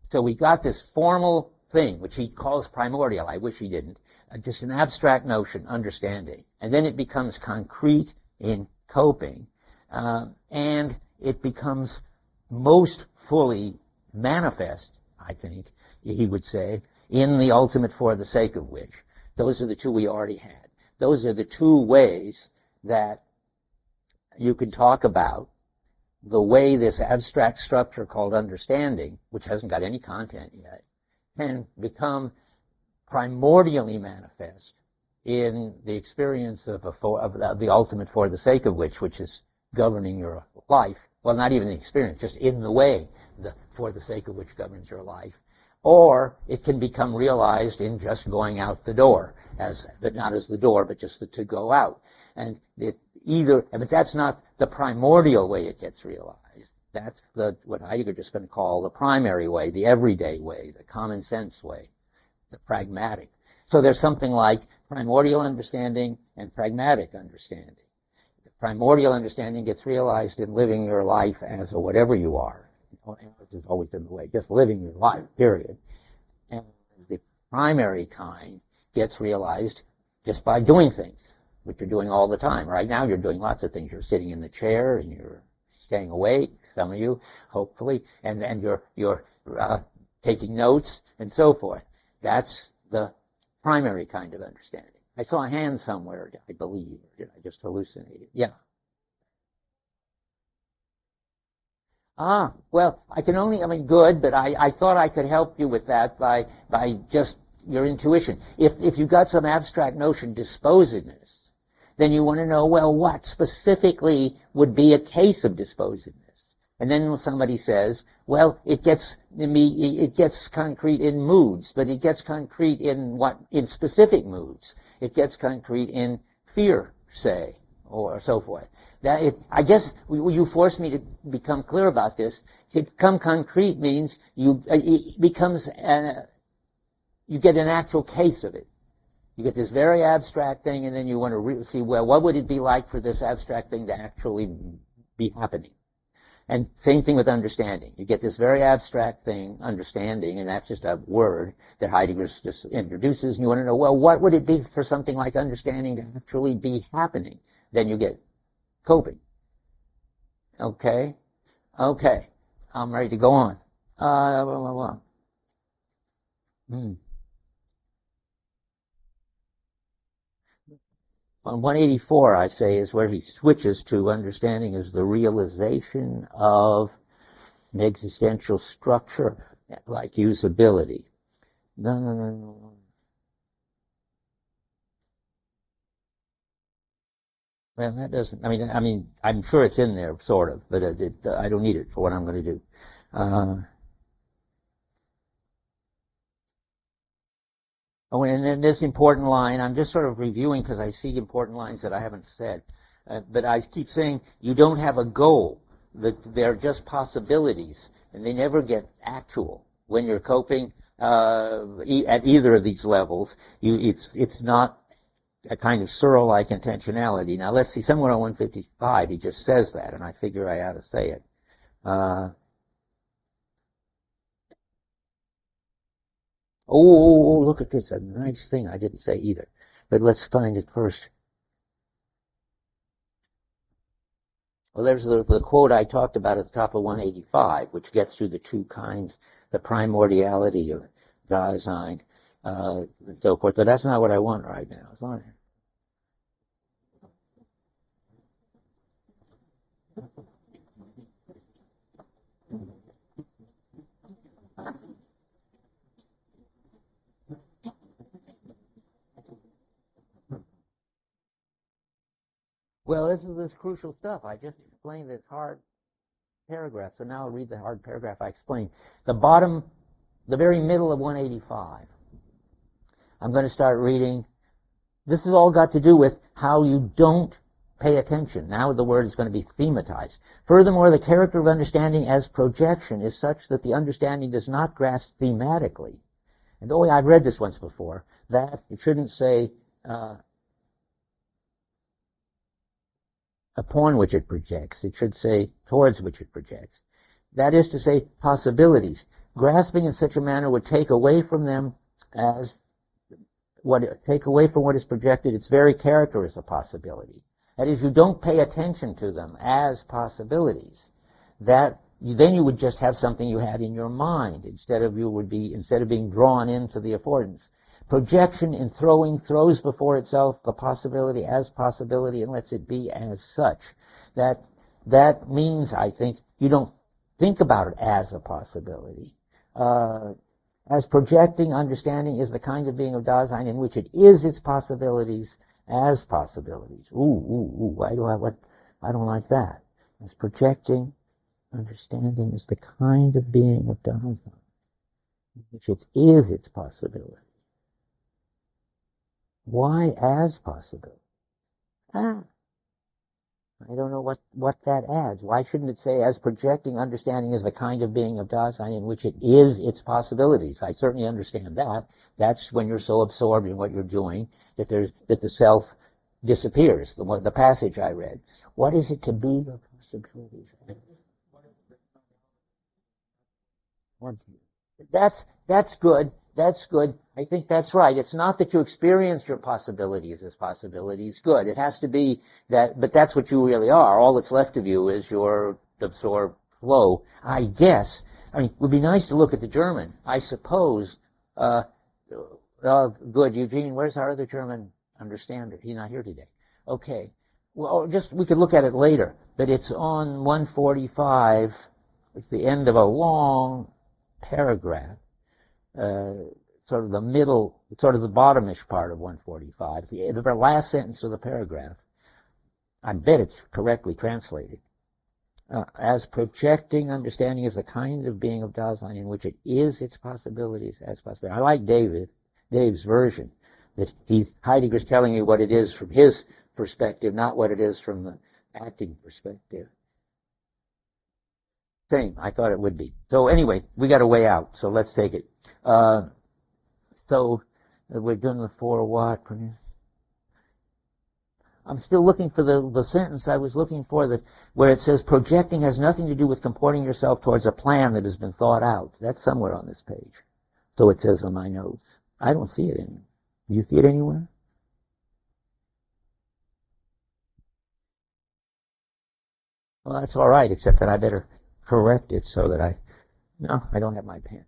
So we got this formal thing, which he calls primordial. I wish he didn't. Just an abstract notion, understanding. And then it becomes concrete in coping. And it becomes most fully manifest, I think, he would say, in the ultimate for the sake of which. Those are the two we already had. Those are the two ways that you can talk about the way this abstract structure called understanding, which hasn't got any content yet, can become primordially manifest in the experience of the ultimate for the sake of which is governing your life. Well, not even the experience, just in the way for the sake of which governs your life. Or it can become realized in just going out the door, but not as the door, but just to go out. And but that's not the primordial way it gets realized. That's what Heidegger is going to call the primary way, the everyday way, the common sense way, the pragmatic. So there's something like primordial understanding and pragmatic understanding. The primordial understanding gets realized in living your life as a whatever you are. As is always in the way, just living your life, period. And the primary kind gets realized just by doing things, which you're doing all the time. Right now you're doing lots of things. You're sitting in the chair and you're staying awake, some of you, hopefully, and you're taking notes and so forth. That's the primary kind of understanding. I saw a hand somewhere, I believe. Or did I just hallucinate it? Yeah. Well, good, but I thought I could help you with that by just your intuition. If you got some abstract notion, disposedness, then you want to know, well, what specifically would be a case of disposedness? And then somebody says, well, it gets concrete in moods, but it gets concrete in specific moods. It gets concrete in fear, say, or so forth. I guess you forced me to become clear about this. To become concrete means it becomes you get an actual case of it. You get this very abstract thing, and then you want to see, well, what would it be like for this abstract thing to actually be happening? And same thing with understanding. You get this very abstract thing, understanding, and that's just a word that Heidegger just introduces, and you want to know, well, what would it be for something like understanding to actually be happening? Then you get coping. Okay? Okay. I'm ready to go on. On 184, I say, is where he switches to understanding as the realization of an existential structure like usability. No. Well, that doesn't, I mean, I'm sure it's in there, sort of, but I don't need it for what I'm going to do. Oh, and then this important line, I'm just sort of reviewing because I see important lines that I haven't said. But I keep saying you don't have a goal, that they're just possibilities, and they never get actual. When you're coping at either of these levels, it's not a kind of Searle-like intentionality. Now let's see, somewhere on 155 he just says that, and I figure I ought to say it. Oh, look at this, a nice thing I didn't say either. But let's find it first. Well, there's the quote I talked about at the top of 185, which gets through the two kinds, the primordiality of Dasein, and so forth. But that's not what I want right now. Well, this is this crucial stuff. I just explained this hard paragraph, so now I'll read the hard paragraph I explained. The bottom, the very middle of 185. I'm going to start reading. This has all got to do with how you don't pay attention. Now the word is going to be thematized. Furthermore, the character of understanding as projection is such that the understanding does not grasp thematically. And oh, I've read this once before, that it shouldn't say upon which it projects. It should say towards which it projects. That is to say, possibilities. Grasping in such a manner would take away from them what is projected its very character as a possibility. That is, you don't pay attention to them as possibilities. Then you would just have something you had in your mind instead of being drawn into the affordance. Projection in throwing throws before itself the possibility as possibility and lets it be as such. That means, I think, you don't think about it as a possibility. As projecting understanding is the kind of being of Dasein in which it is its possibilities as possibilities. I don't like that. As projecting understanding is the kind of being of Dasein in which it is its possibility. Why as possibility? I don't know what that adds. Why shouldn't it say, as projecting understanding is the kind of being of Dasein in which it is its possibilities? I certainly understand that. That's when you're so absorbed in what you're doing that the self disappears. The passage I read. What is it to be your possibilities? That's good. That's good. I think that's right. It's not that you experience your possibilities as possibilities. Good. It has to be that, but that's what you really are. All that's left of you is your absorbed flow. I guess. I mean, it would be nice to look at the German. I suppose. Good. Eugene, where's our other German understander? He's not here today. Okay. Well, we could look at it later. But it's on 145. It's the end of a long paragraph. Sort of the middle, sort of the bottomish part of 145, the last sentence of the paragraph. I bet it's correctly translated. As projecting understanding is the kind of being of Dasein in which it is its possibilities as possibilities. I like Dave's version, that Heidegger's telling you what it is from his perspective, not what it is from the acting perspective. Same, I thought it would be. So anyway, we got a way out, so let's take it. So we're doing the 4 what? I'm still looking for the sentence I was looking for where it says projecting has nothing to do with comporting yourself towards a plan that has been thought out. That's somewhere on this page. So it says on my notes. I don't see it anywhere. Do you see it anywhere? Well, that's all right, except that I better correct it so that no, I don't have my pen.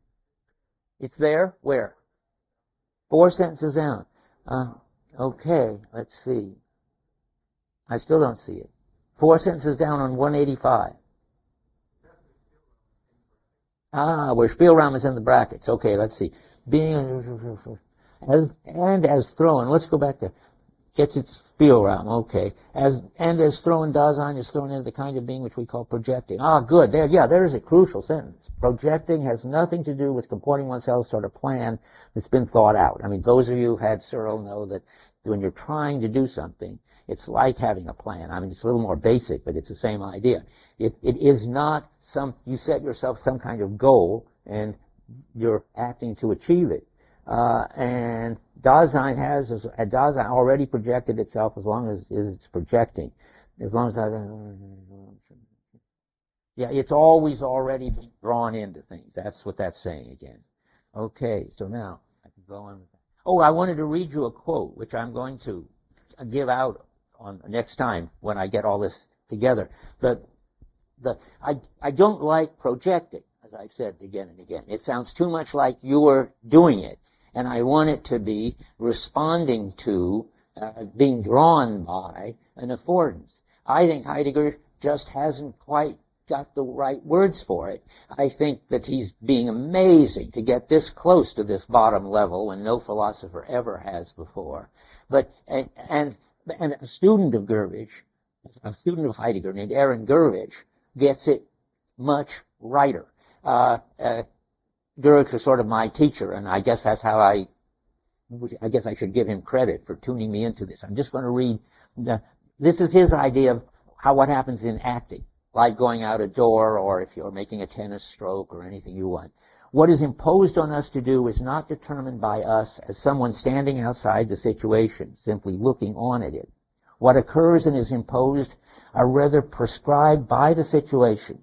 It's there? Where? 4 sentences down. Okay, let's see. I still don't see it. 4 sentences down on 185. Where Spielraum is in the brackets. Okay, let's see. Being as thrown. Let's go back there. gets its feel around, okay. As thrown Dasein is thrown into the kind of being which we call projecting. Ah, good. There's a crucial sentence. Projecting has nothing to do with comporting oneself sort of plan that's been thought out. I mean, those of you who've had Searle know that when you're trying to do something, it's like having a plan. I mean, it's a little more basic, but it's the same idea. It is not you set yourself some kind of goal, and you're acting to achieve it. And Dasein Dasein already projected itself as long as it's projecting. As long as it's always already been drawn into things. That's what that's saying again. Okay, so now I can go on with that. Oh, I wanted to read you a quote, which I'm going to give out on next time when I get all this together. But I don't like projecting, as I've said again and again. It sounds too much like you were doing it. And I want it to be responding to, being drawn by an affordance. I think Heidegger just hasn't quite got the right words for it. I think that he's being amazing to get this close to this bottom level when no philosopher ever has before. But, and a student of Gurvich, a student of Heidegger named Aaron Gurvich, gets it much righter. Gurvich was sort of my teacher, and I guess that's how I guess I should give him credit for tuning me into this. I'm just going to read, this is his idea of what happens in acting, like going out a door or if you're making a tennis stroke or anything you want. What is imposed on us to do is not determined by us as someone standing outside the situation, simply looking on at it. What occurs and is imposed are rather prescribed by the situation,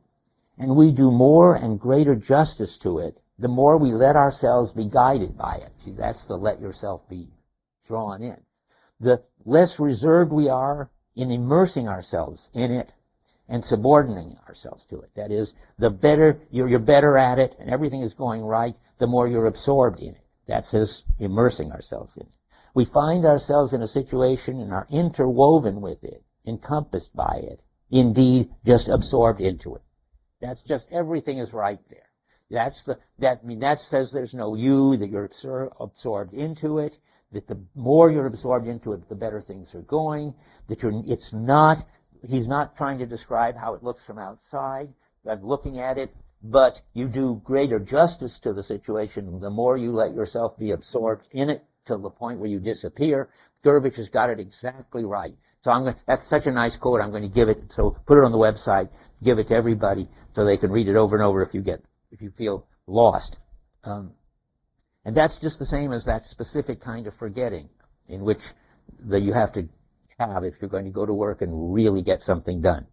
and we do more and greater justice to it the more we let ourselves be guided by it. See, that's the let yourself be drawn in. The less reserved we are in immersing ourselves in it and subordinating ourselves to it. That is, the better you're better at it and everything is going right, the more you're absorbed in it. That's his immersing ourselves in it. We find ourselves in a situation and are interwoven with it, encompassed by it, indeed just absorbed into it. That's just everything is right there. That says there's no you, that you're absorbed into it, that the more you're absorbed into it, the better things are going, that he's not trying to describe how it looks from outside, but looking at it, but you do greater justice to the situation the more you let yourself be absorbed in it to the point where you disappear. Gurvich has got it exactly right. So that's such a nice quote, I'm going to give it, so put it on the website, give it to everybody so they can read it over and over if you feel lost. And that's just the same as that specific kind of forgetting in which you have to have if you're going to go to work and really get something done.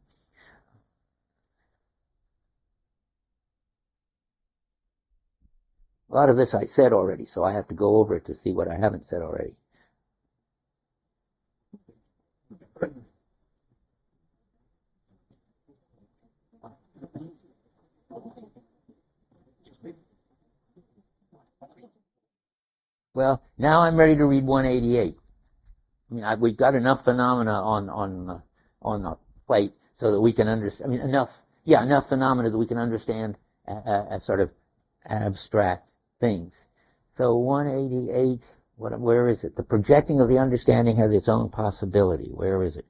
A lot of this I said already, so I have to go over it to see what I haven't said already. Well, now I'm ready to read 188. I mean, we've got enough phenomena on the plate so that we can understand. I mean, enough phenomena that we can understand as sort of abstract things. So 188. Where is it? The projecting of the understanding has its own possibility. Where is it?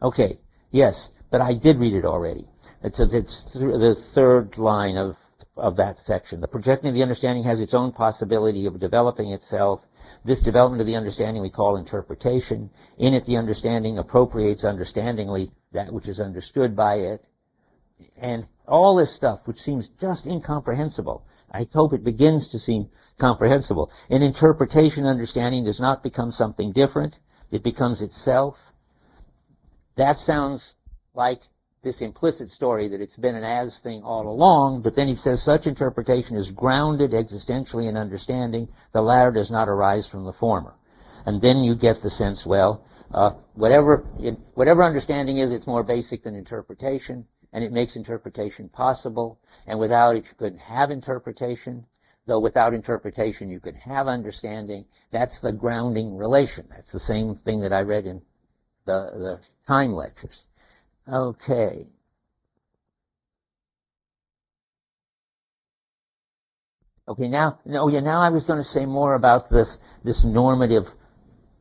Okay. Yes, but I did read it already. It's the third line of that section. The projecting of the understanding has its own possibility of developing itself. This development of the understanding we call interpretation. In it, the understanding appropriates understandingly that which is understood by it. And all this stuff, which seems just incomprehensible, I hope it begins to seem comprehensible. An interpretation understanding does not become something different. It becomes itself. That sounds like this implicit story that it's been an as thing all along, but then he says such interpretation is grounded existentially in understanding. The latter does not arise from the former. And then you get the sense, well, whatever understanding is, it's more basic than interpretation, and it makes interpretation possible, and without it you couldn't have interpretation, though without interpretation you could have understanding. That's the grounding relation. That's the same thing that I read in the time lectures. Okay. Okay, now I was going to say more about this normative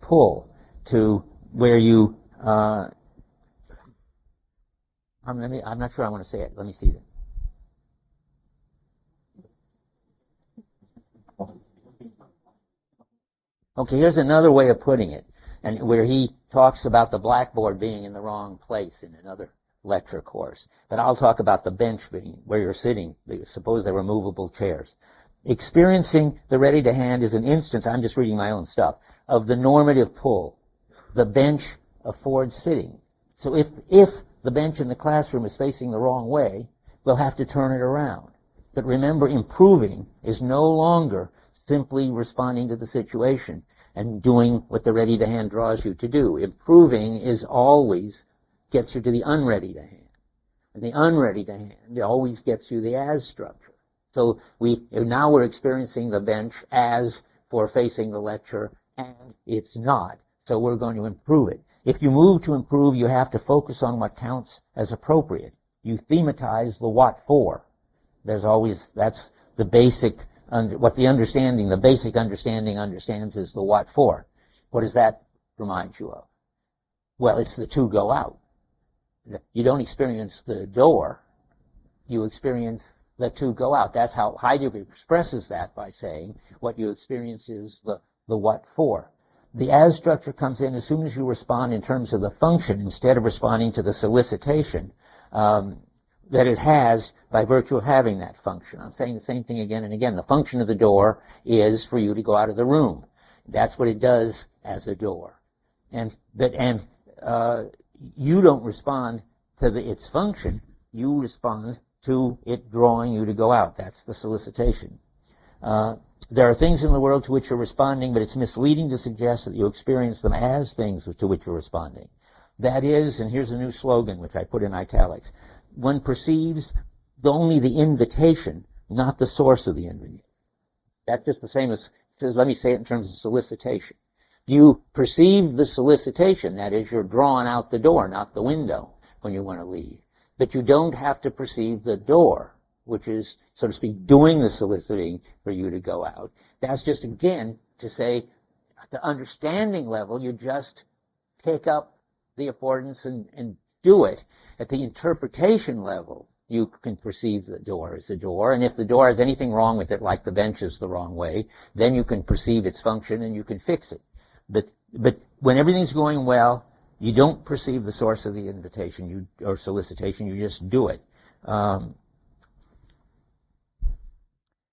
pull to where you, I'm not sure I want to say it. Let me see that. Okay, here's another way of putting it, and where he talks about the blackboard being in the wrong place in another lecture course. But I'll talk about the bench being where you're sitting. Suppose they're removable chairs. Experiencing the ready to hand is an instance, I'm just reading my own stuff, of the normative pull. The bench affords sitting. So if the bench in the classroom is facing the wrong way, we'll have to turn it around. But remember, improving is no longer simply responding to the situation and doing what the ready to hand draws you to do. Improving is always gets you to the unready to hand. And the unready to hand always gets you the as structure. So now we're experiencing the bench as for facing the lecture, and it's not. So we're going to improve it. If you move to improve, you have to focus on what counts as appropriate. You thematize the what for. That's the basic, the basic understanding understands is the what for. What does that remind you of? Well, it's the to go out. You don't experience the door, you experience the to go out. That's how Heidegger expresses that by saying what you experience is the what for. The as structure comes in as soon as you respond in terms of the function instead of responding to the solicitation that it has by virtue of having that function. I'm saying the same thing again and again. The function of the door is for you to go out of the room. That's what it does as a door. You don't respond to its function. You respond to it drawing you to go out. That's the solicitation. There are things in the world to which you're responding, but it's misleading to suggest that you experience them as things to which you're responding. That is, and here's a new slogan which I put in italics, one perceives only the invitation, not the source of the invitation. That's just the same as let me say it in terms of solicitation. You perceive the solicitation, that is, you're drawn out the door, not the window, when you want to leave. But you don't have to perceive the door, which is, so to speak, doing the soliciting for you to go out. That's just, again, to say, at the understanding level, you just pick up the affordance and do it. At the interpretation level, you can perceive the door as a door, and if the door has anything wrong with it, like the bench is the wrong way, then you can perceive its function and you can fix it. But when everything's going well, you don't perceive the source of the invitation or solicitation, you just do it.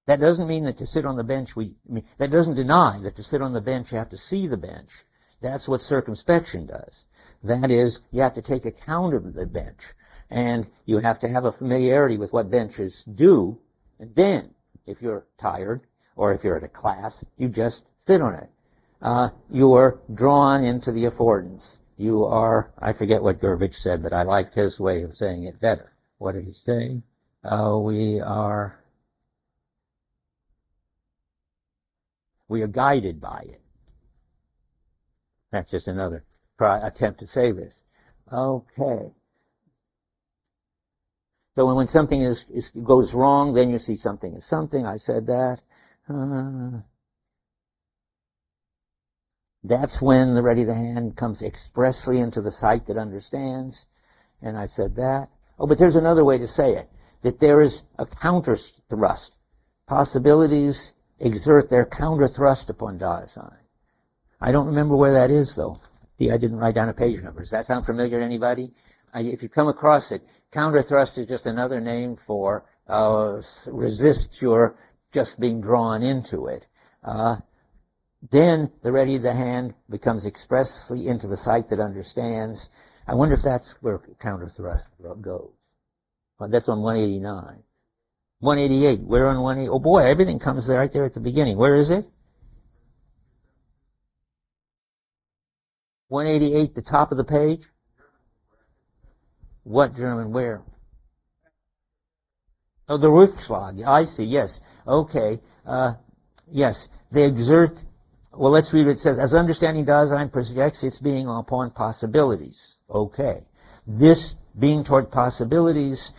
That doesn't mean that to sit on the bench, that doesn't deny that to sit on the bench you have to see the bench. That's what circumspection does. That is, you have to take account of the bench, and you have to have a familiarity with what benches do, and then, if you're tired, or if you're at a class, you just sit on it. You are drawn into the affordance. You are, I forget what Gurvich said, but I liked his way of saying it better. What did he say? We are guided by it. That's just another attempt to say this. Okay. So when something goes wrong, then you see something as something. I said that. That's when the ready to hand comes expressly into the sight that understands. And I said that. Oh, but there's another way to say it, that there is a counter thrust. Possibilities exert their counter thrust upon Dasein. I don't remember where that is, though. See, I didn't write down a page number. Does that sound familiar to anybody? If you come across it, counter thrust is just another name for resist your just being drawn into it. Then the ready to hand becomes expressly into the sight that understands. I wonder if that's where counter thrust goes. Well, that's on 189. 188. We're on 188. Oh boy, everything comes right there at the beginning. Where is it? 188, the top of the page? What German? Where? Oh, the Rückschlag. I see, yes. Okay. Yes. They exert. Well, let's read what it says. As understanding Dasein projects its being upon possibilities. Okay. This being toward possibilities,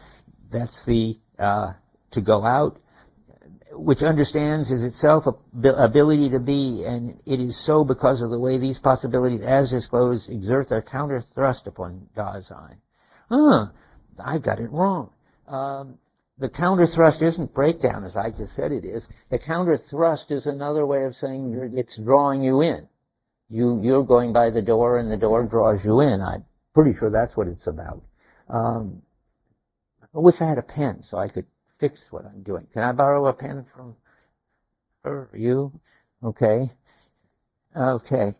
that's the to go out. which understands is itself ability to be, and it is so because of the way these possibilities, as disclosed, exert their counter thrust upon Dasein. I got it wrong. The counter thrust isn't breakdown, as I just said it is. The counter thrust is another way of saying it's drawing you in. You're going by the door, and the door draws you in. I'm pretty sure that's what it's about. I wish I had a pen so I could fix what I'm doing. Can I borrow a pen from her? You? Okay. Okay.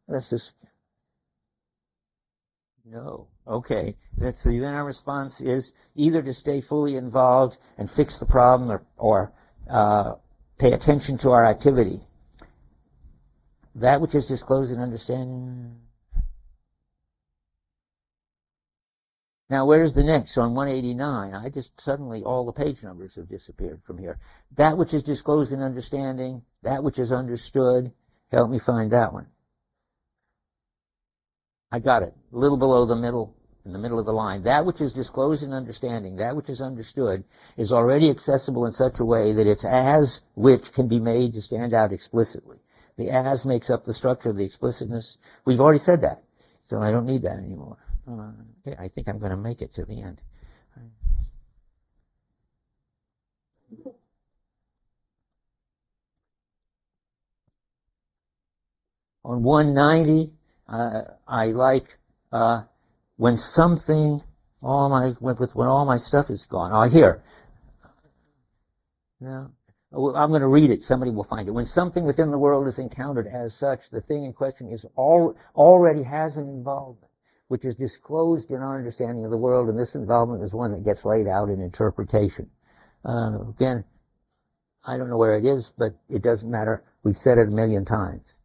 Let's just... No. Okay. Then our response is either to stay fully involved and fix the problem or pay attention to our activity. That which is disclosed in understanding... Now, where's the next? So on 189, I just suddenly, all the page numbers have disappeared from here. That which is disclosed in understanding, that which is understood. Help me find that one. I got it. A little below the middle, in the middle of the line. That which is disclosed in understanding, that which is understood, is already accessible in such a way that its as which can be made to stand out explicitly. The as makes up the structure of the explicitness. We've already said that, so I don't need that anymore. Okay, I think I'm going to make it to the end. On 190, I like when something, when all my stuff is gone. Oh, here. No. I'm going to read it. Somebody will find it. When something within the world is encountered as such, the thing in question is already has an involvement, which is disclosed in our understanding of the world, and this involvement is one that gets laid out in interpretation. Again, I don't know where it is, but it doesn't matter. We've said it a million times.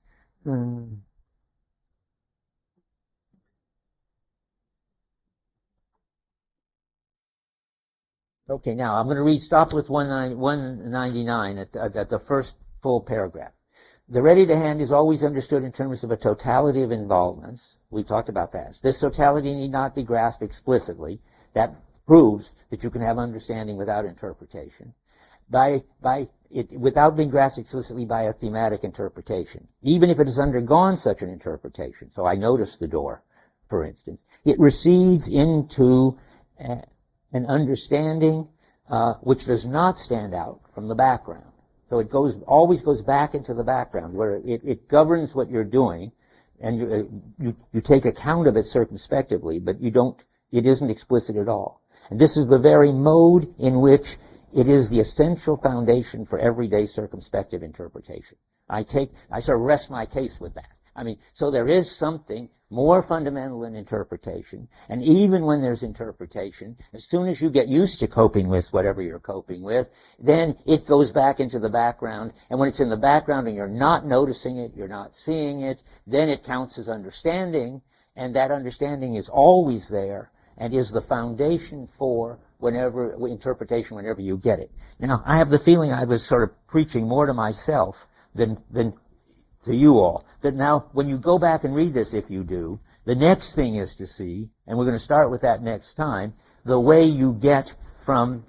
Okay, now I'm going to stop with 199 at the first full paragraph. The ready to hand is always understood in terms of a totality of involvements. We talked about that. This totality need not be grasped explicitly. That proves that you can have understanding without interpretation. Without being grasped explicitly by a thematic interpretation. Even if it has undergone such an interpretation. So I notice the door, for instance. It recedes into an understanding which does not stand out from the background. So it always goes back into the background, where it governs what you're doing, and you take account of it circumspectively, but it isn't explicit at all. And this is the very mode in which it is the essential foundation for everyday circumspective interpretation. I sort of rest my case with that. So there is something more fundamental in interpretation, and even when there's interpretation, as soon as you get used to coping with whatever you're coping with, then it goes back into the background, and when it's in the background and you're not noticing it, you're not seeing it, then it counts as understanding, and that understanding is always there, and is the foundation for interpretation whenever you get it. Now, I have the feeling I was sort of preaching more to myself than to you all. But now, when you go back and read this, if you do, the next thing is to see, and we're going to start with that next time, the way you get from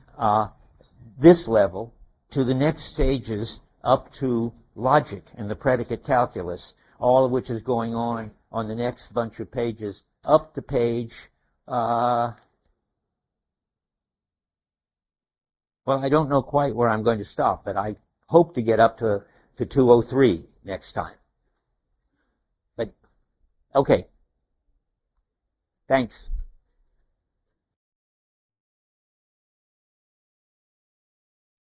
this level to the next stages up to logic and the predicate calculus, all of which is going on the next bunch of pages, up to page... well, I don't know quite where I'm going to stop, but I hope to get up to 203 next time. But, okay. Thanks.